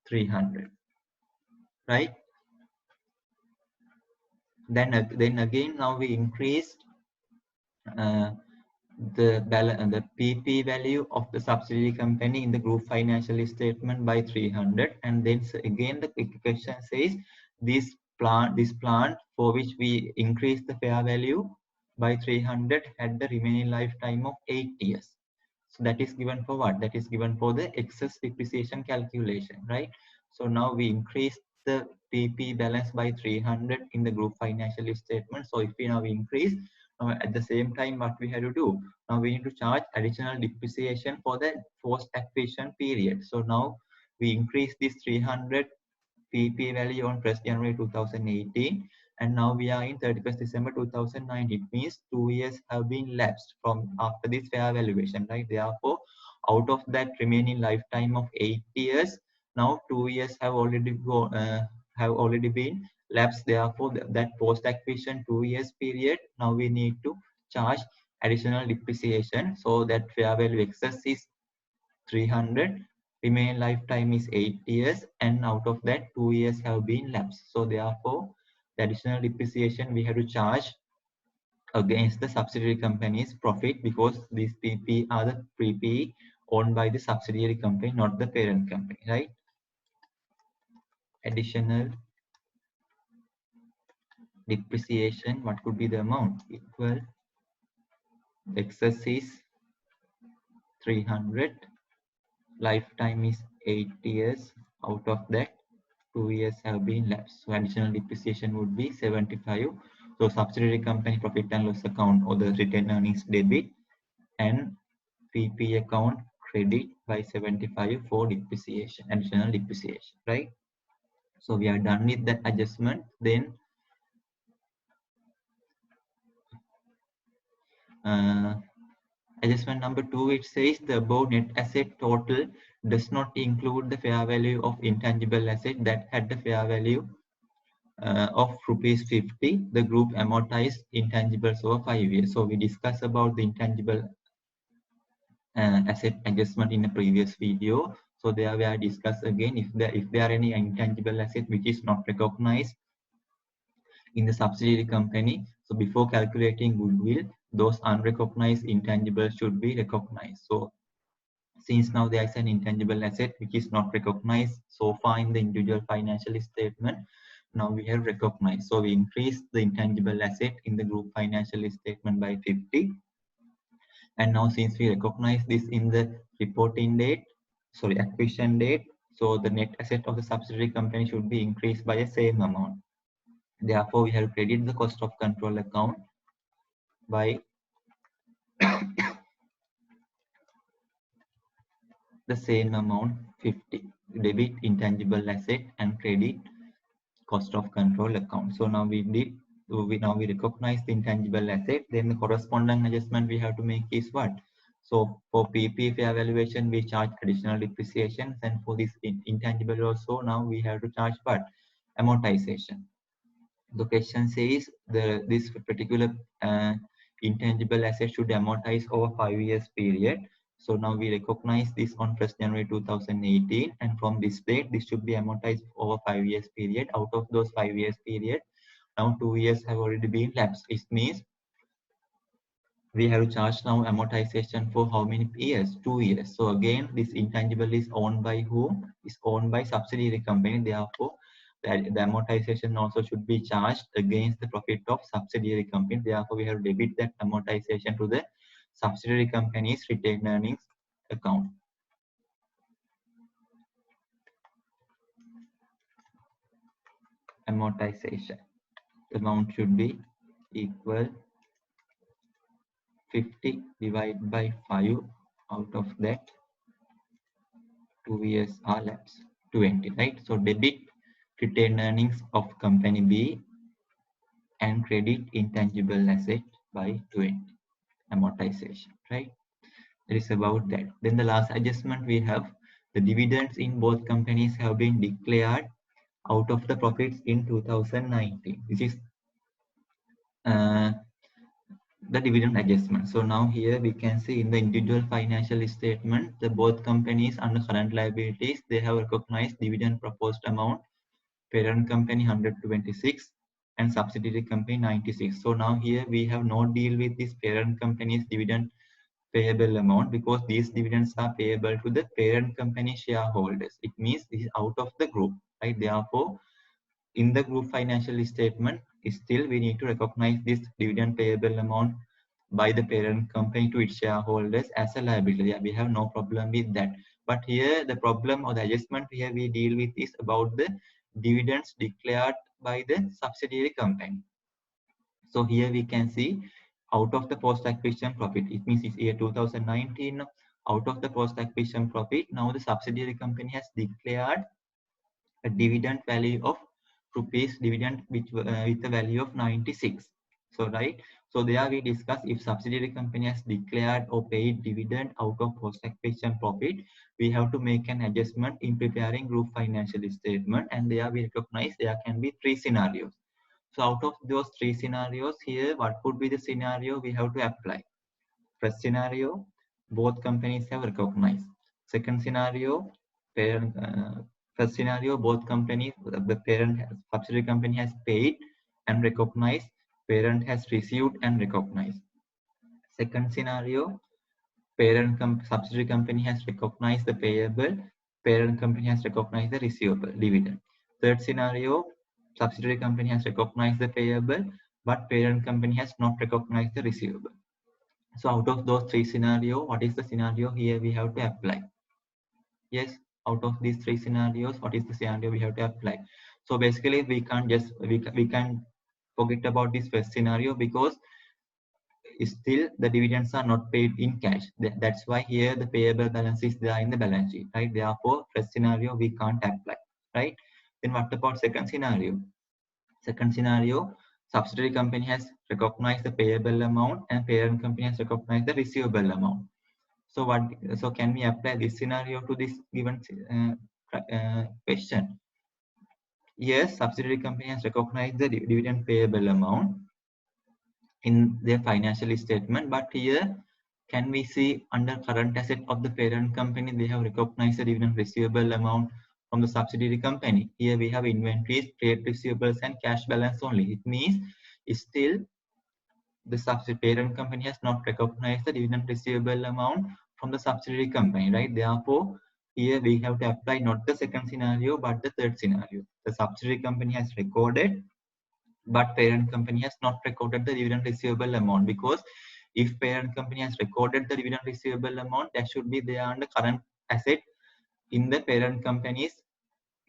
300, right? Then again, now we increased uh, the PP value of the subsidiary company in the group financial statement by 300, and then again the question says this plant for which we increased the fair value by 300 had the remaining lifetime of 8 years. So that is given for what? That is given for the excess depreciation calculation, right? So now we increase the PP balance by 300 in the group financial statement. So if we now increase, at the same time, what we have to do? Now we need to charge additional depreciation for the post acquisition period. So now we increase this 300 PP value on 1st January 2018, and now we are in 31st December 2019. It means 2 years have been lapsed from after this fair valuation, right? Therefore, out of that remaining lifetime of 8 years, now 2 years have already been lapsed. Therefore, that post acquisition 2 years period, now we need to charge additional depreciation. So that fair value excess is 300, remaining lifetime is 8 years, and out of that 2 years have been lapsed. So therefore, the additional depreciation we have to charge against the subsidiary company's profit, because these PP are the PP owned by the subsidiary company, not the parent company, right? Additional depreciation, what could be the amount? Equal, excess is 300, lifetime is 8 years. Out of that, 2 years have been lapsed. So additional depreciation would be 75. So subsidiary company profit and loss account or the retained earnings debit and PP account credit by 75 for depreciation, additional depreciation, right? So we are done with that adjustment. Then adjustment number 2, it says the above net asset total does not include the fair value of intangible asset that had the fair value of rupees 50. The group amortized intangibles over 5 years. So we discussed about the intangible asset adjustment in a previous video. So there we are discuss again if there are any intangible asset which is not recognized in the subsidiary company. So before calculating goodwill, those unrecognized intangibles should be recognized. So since now there is an intangible asset which is not recognized so far in the individual financial statement, now we have recognized. So we increased the intangible asset in the group financial statement by 50. And now since we recognize this in the reporting date, sorry, acquisition date, so the net asset of the subsidiary company should be increased by the same amount. Therefore, we have credited the cost of control account by the same amount 50. Debit intangible asset and credit cost of control account. So now we recognize the intangible asset. Then the corresponding adjustment we have to make is what? So for PP fair valuation, we charge additional depreciation, and for this intangible also now we have to charge what? Amortization. The question says this particular intangible asset should amortize over 5 years period. So now we recognize this on 1st January 2018, and from this date this should be amortized over 5 years period. Out of those 5 years period, now 2 years have already been lapsed. It means we have to charge now amortization for how many years? 2 years. So again, this intangible is owned by whom? Is owned by subsidiary company. Therefore, the amortization also should be charged against the profit of subsidiary company. Therefore, we have to debit that amortization to the subsidiary company's retained earnings account. Amortization amount should be equal 50 divided by 5. Out of that, 2 years are lapsed, 20, right? So debit retained earnings of company B and credit intangible asset by 20 amortization, right? It is about that. Then the last adjustment we have, the dividends in both companies have been declared out of the profits in 2019. This is the dividend adjustment. So now here we can see in the individual financial statement, the both companies under current liabilities, they have recognized dividend proposed amount, parent company 126 and subsidiary company 96. So now here we have no deal with this parent company's dividend payable amount because these dividends are payable to the parent company shareholders. It means this is out of the group, right? Therefore, in the group financial statement, still we need to recognize this dividend payable amount by the parent company to its shareholders as a liability. Yeah, we have no problem with that. But here the problem or the adjustment here we deal with is about the dividends declared by the subsidiary company. So here we can see out of the post acquisition profit, it means it's year 2019. Out of the post acquisition profit, now the subsidiary company has declared a dividend value of rupees dividend which with a value of 96. So right, so there we discuss if subsidiary company has declared or paid dividend out of post acquisition profit, we have to make an adjustment in preparing group financial statement, and there we recognize there can be 3 scenarios. So out of those 3 scenarios here, what could be the scenario we have to apply? First scenario, both companies have recognized. Second scenario, parent, first scenario, both companies, the parent subsidiary company has paid and recognized, parent has received and recognized. Second scenario, subsidiary company has recognized the payable, parent company has recognized the receivable dividend. Third scenario, subsidiary company has recognized the payable, but parent company has not recognized the receivable. So out of those 3 scenarios, what is the scenario here we have to apply? Yes, out of these three scenarios, what is the scenario we have to apply? So basically, we can't just we can forget about this first scenario because still the dividends are not paid in cash. That's why here the payable balance is there in the balance sheet, right? Therefore, first scenario we can't apply, right? Then what about second scenario? Second scenario, subsidiary company has recognized the payable amount and parent company has recognized the receivable amount. So what? So can we apply this scenario to this given question? Yes, subsidiary company has recognized the dividend payable amount in their financial statement, but here can we see under current asset of the parent company they have recognized the dividend receivable amount from the subsidiary company. Here we have inventories, trade receivables and cash balance only. It means still the subsidiary parent company has not recognized the dividend receivable amount from the subsidiary company, right? Therefore, here we have to apply not the second scenario but the third scenario. The subsidiary company has recorded, but parent company has not recorded the dividend receivable amount, because if parent company has recorded the dividend receivable amount, that should be there under current asset in the parent company's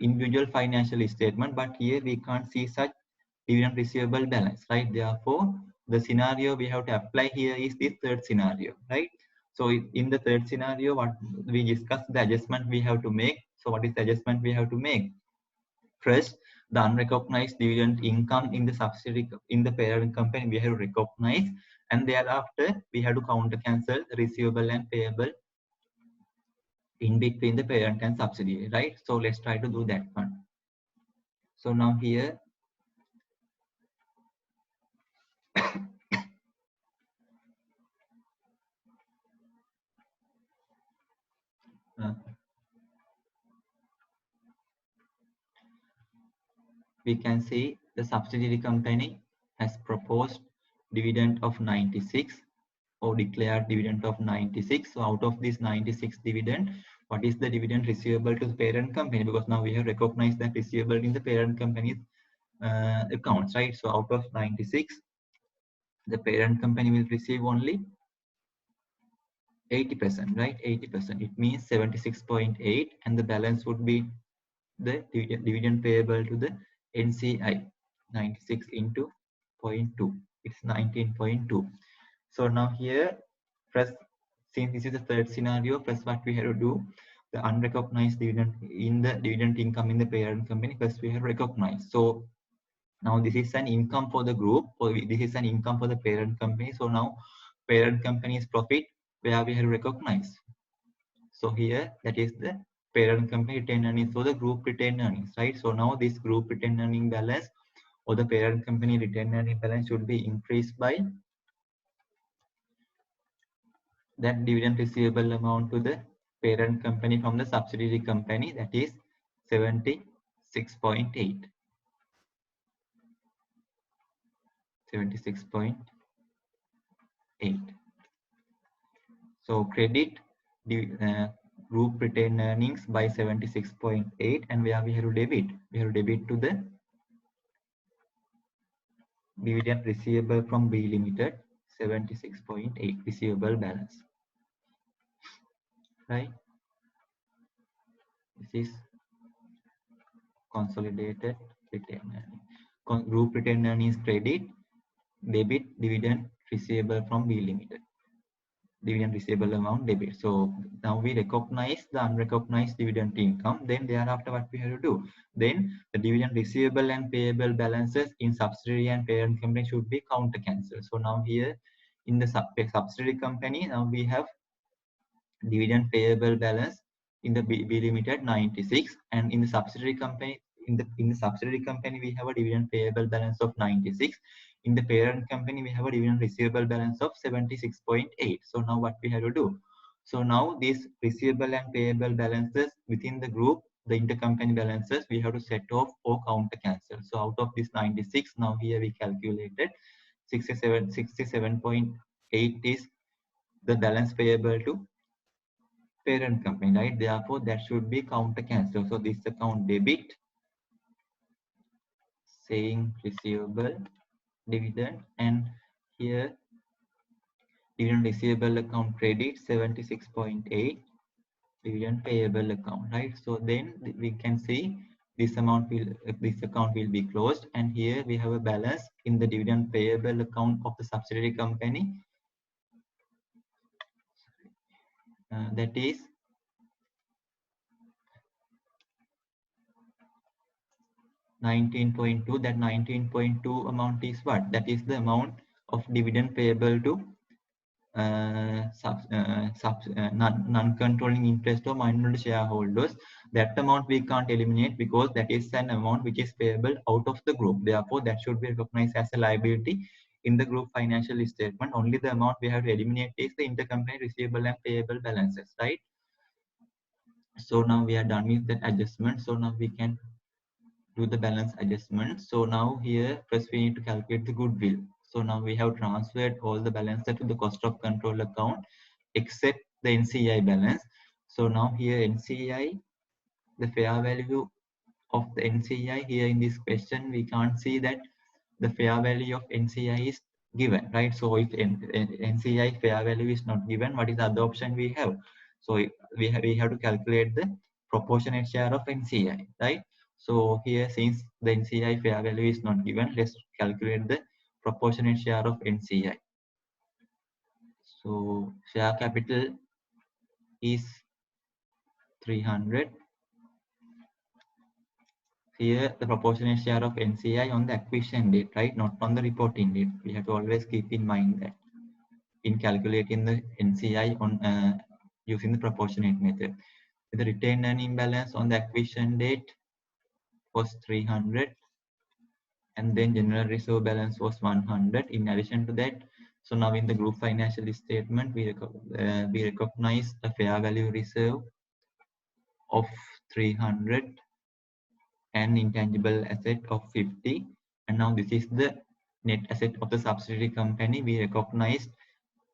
individual financial statement, but here we can't see such dividend receivable balance, right? Therefore, the scenario we have to apply here is the third scenario, right? So in the third scenario, what we discussed, the adjustment we have to make. So what is the adjustment we have to make? First, the unrecognized dividend income in the subsidiary in the parent company we have to recognize, and thereafter we have to counter cancel receivable and payable in between the parent and subsidiary, right? So let's try to do that one. So now here uh, we can see the subsidiary company has proposed dividend of 96 or declared dividend of 96. So out of this 96 dividend, what is the dividend receivable to the parent company? Because now we have recognized that receivable in the parent company's accounts, right? So out of 96, the parent company will receive only 80%, right? 80%. It means 76.8, and the balance would be the dividend payable to the NCI. 96 into 0.2, it's 19.2. So now here, first, since this is the third scenario, first what we have to do, the unrecognized dividend in the dividend income in the parent company, first we have recognized. So now this is an income for the group, or this is an income for the parent company. So now parent company's profit where we have recognized. So here that is the parent company retained earnings for the group retained earnings, right? So now this group retained earning balance or the parent company retained earning balance should be increased by that dividend receivable amount to the parent company from the subsidiary company, that is 76.8. 76.8. So credit the group retained earnings by 76.8, and where we have to debit? We have to debit to the dividend receivable from B Limited, 76.8 receivable balance, right? This is consolidated retained earnings. Group retained earnings credit, debit dividend receivable from B Limited. Dividend receivable amount debit. So now we recognize the unrecognized dividend income. Then thereafter, what we have to do? Then the dividend receivable and payable balances in subsidiary and parent company should be counter cancelled. So now here in the subsidiary company, now we have dividend payable balance in the B Limited 96, and in the subsidiary company in the subsidiary company we have a dividend payable balance of 96. In the parent company we have a dividend receivable balance of 76.8. So now what we have to do? So now these receivable and payable balances within the group, the intercompany balances, we have to set off or counter cancel. So out of this 96, now here we calculated 67.8 is the balance payable to parent company, right? Therefore, that should be counter cancel. So this account debit, saying receivable dividend, and here dividend receivable account credit 76.8, dividend payable account, right? So then we can see this account will be closed, and here we have a balance in the dividend payable account of the subsidiary company, that is 19.2. That 19.2 amount is what? That is the amount of dividend payable to non-controlling interest or minority shareholders. That amount we can't eliminate because that is an amount which is payable out of the group. Therefore, that should be recognized as a liability in the group financial statement. Only the amount we have to eliminate is the intercompany receivable and payable balances, right? So now we are done with that adjustment. So now we can do the balance adjustment. So now here first we need to calculate the goodwill. So now we have transferred all the balances to the cost of control account except the NCI balance. So now here NCI, the fair value of the NCI here in this question, we can't see that the fair value of NCI is given, right? So if NCI fair value is not given, what is the other option we have? So we have to calculate the proportionate share of NCI, right? So here, since the NCI fair value is not given, let's calculate the proportionate share of NCI. So share capital is 300. Here, the proportionate share of NCI on the acquisition date, right? Not on the reporting date. We have to always keep in mind that in calculating the NCI on using the proportionate method. The retained earning balance on the acquisition date was 300, and then general reserve balance was 100. In addition to that, so now in the group financial statement, we recognize a fair value reserve of 300 and intangible asset of 50. And now this is the net asset of the subsidiary company we recognized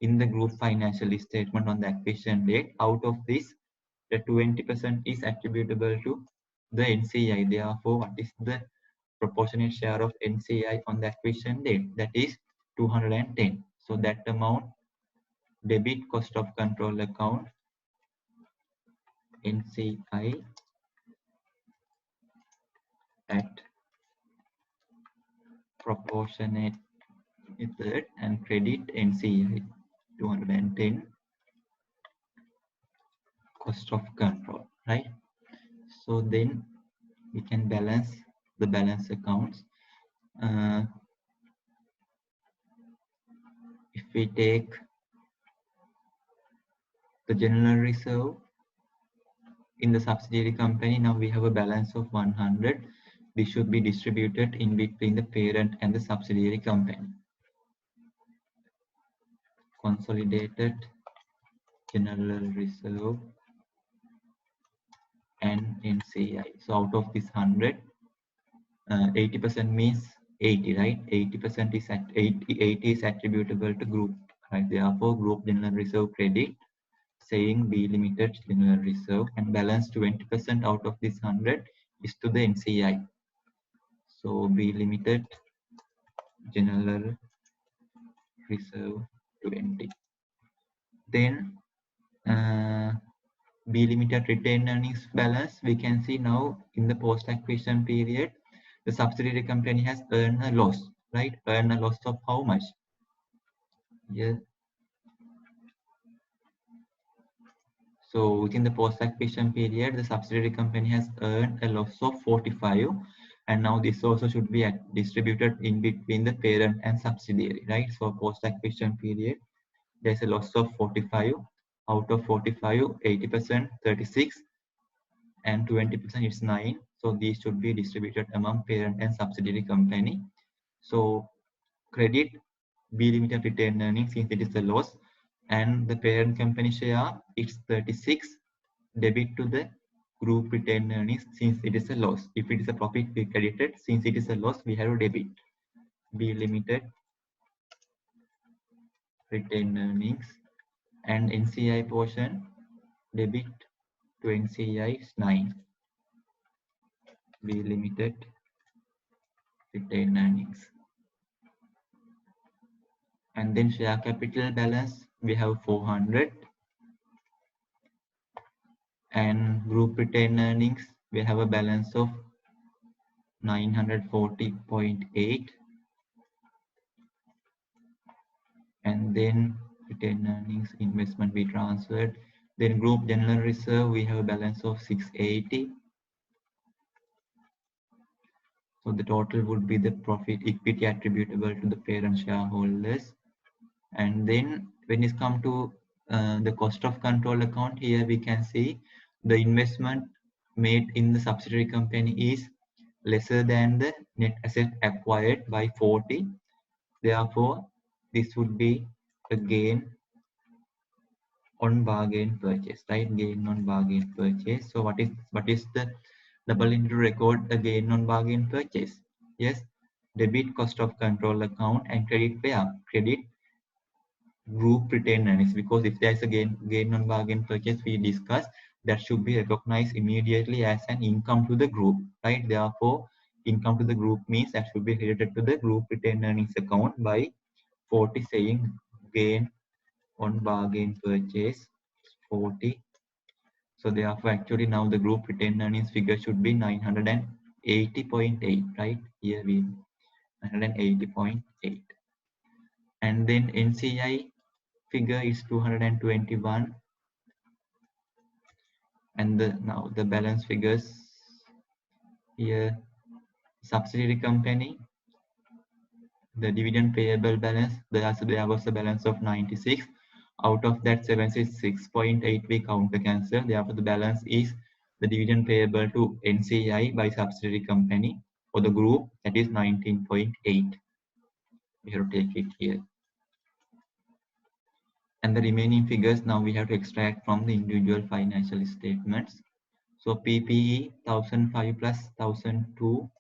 in the group financial statement on the acquisition date. Out of this, the 20% is attributable to the NCI. Therefore, what is the proportionate share of NCI on the acquisition date? That is 210. So that amount, debit cost of control account, NCI at proportionate method, and credit NCI 210 cost of control, right? So then we can balance the balance accounts. If we take the general reserve in the subsidiary company, now we have a balance of 100. This should be distributed in between the parent and the subsidiary company. Consolidated general reserve and NCI. So out of this 100, 80% means 80, right? 80% is at 80 is attributable to group, right? Therefore, group general reserve credit, saying B Limited general reserve, and balance 20% out of this 100 is to the NCI. So B Limited general reserve 20. Then B Limited retained earnings balance, we can see now in the post acquisition period, the subsidiary company has earned a loss, right? Earned a loss of how much? Yeah. So within the post acquisition period, the subsidiary company has earned a loss of 45, and now this also should be distributed in between the parent and subsidiary, right? So post acquisition period, there's a loss of 45. Out of 45, 80%, 36, and 20% is 9. So these should be distributed among parent and subsidiary company. So credit B Limited retained earnings since it is a loss, and the parent company share it's 36. Debit to the group retained earnings since it is a loss. If it is a profit, we credit it. Since it is a loss, we have to debit. B Limited retained earnings, and NCI portion, debit to NCI is 9. B Limited retained earnings. And then share capital balance, we have 400. And group retained earnings, we have a balance of 940.8, and then retained earnings investment we transferred. Then group general reserve, we have a balance of 680. So the total would be the profit equity attributable to the parent shareholders. And then when it comes to the cost of control account, here we can see the investment made in the subsidiary company is lesser than the net asset acquired by 40. Therefore, this would be a gain on bargain purchase, right? Gain on bargain purchase. So what is the double into record a gain on bargain purchase? Yes, debit cost of control account and credit where? Credit group retained earnings, because if there's a gain on bargain purchase we discussed, that should be recognized immediately as an income to the group, right? Therefore, income to the group means that should be credited to the group retained earnings account by 40, saying gain on bargain purchase 40. So therefore, actually now the group retained earnings figure should be 980.8, right? Here we 980.8. And then NCI figure is 221, and now the balance figures here. Subsidiary company, the dividend payable balance, there was a balance of 96. Out of that, 76.8 we counter cancel. Therefore, the balance is the dividend payable to NCI by subsidiary company for the group, that is 19.8. We have to take it here. And the remaining figures now we have to extract from the individual financial statements. So PPE 1005 plus 1002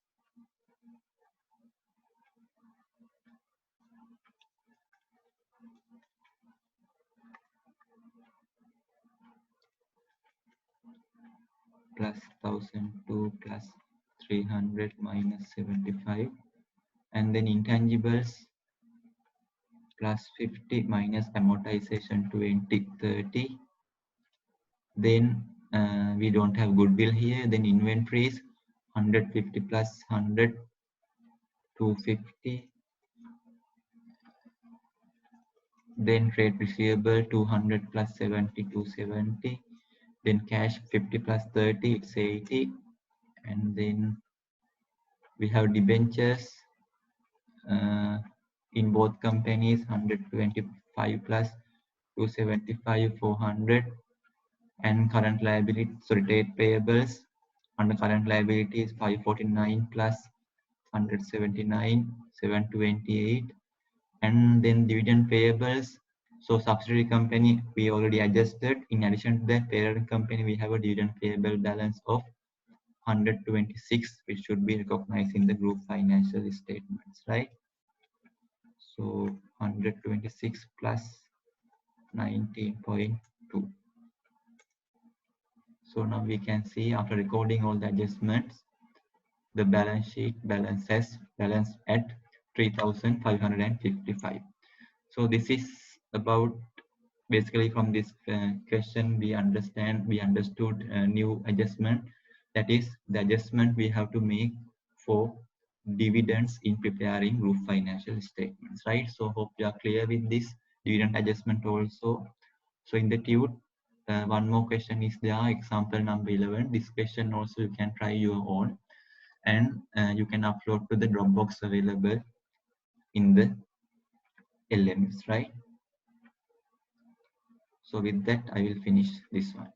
plus 1002 plus 300 minus 75, and then intangibles plus 50 minus amortization 20 30. Then we don't have goodwill here. Then inventories 150 plus 100 250. Then trade receivable 200 plus 70 270. Then cash 50 plus 30, it's 80. And then we have debentures in both companies 125 plus 275 400. And current liability, so trade payables under current liabilities 549 plus 179 728. And then dividend payables, so subsidiary company we already adjusted. In addition to that, parent company we have a dividend payable balance of 126, which should be recognized in the group financial statements, right? So 126 plus 19.2. So now we can see, after recording all the adjustments, the balance sheet balance at 3,555. So this is about, basically from this question we understood new adjustment, that is the adjustment we have to make for dividends in preparing group financial statements, right? So hope you are clear with this dividend adjustment also. So in the TUTE, one more question is there, example number 11. This question also you can try your own, and you can upload to the Dropbox available in the LMS, right? So with that, I will finish this one.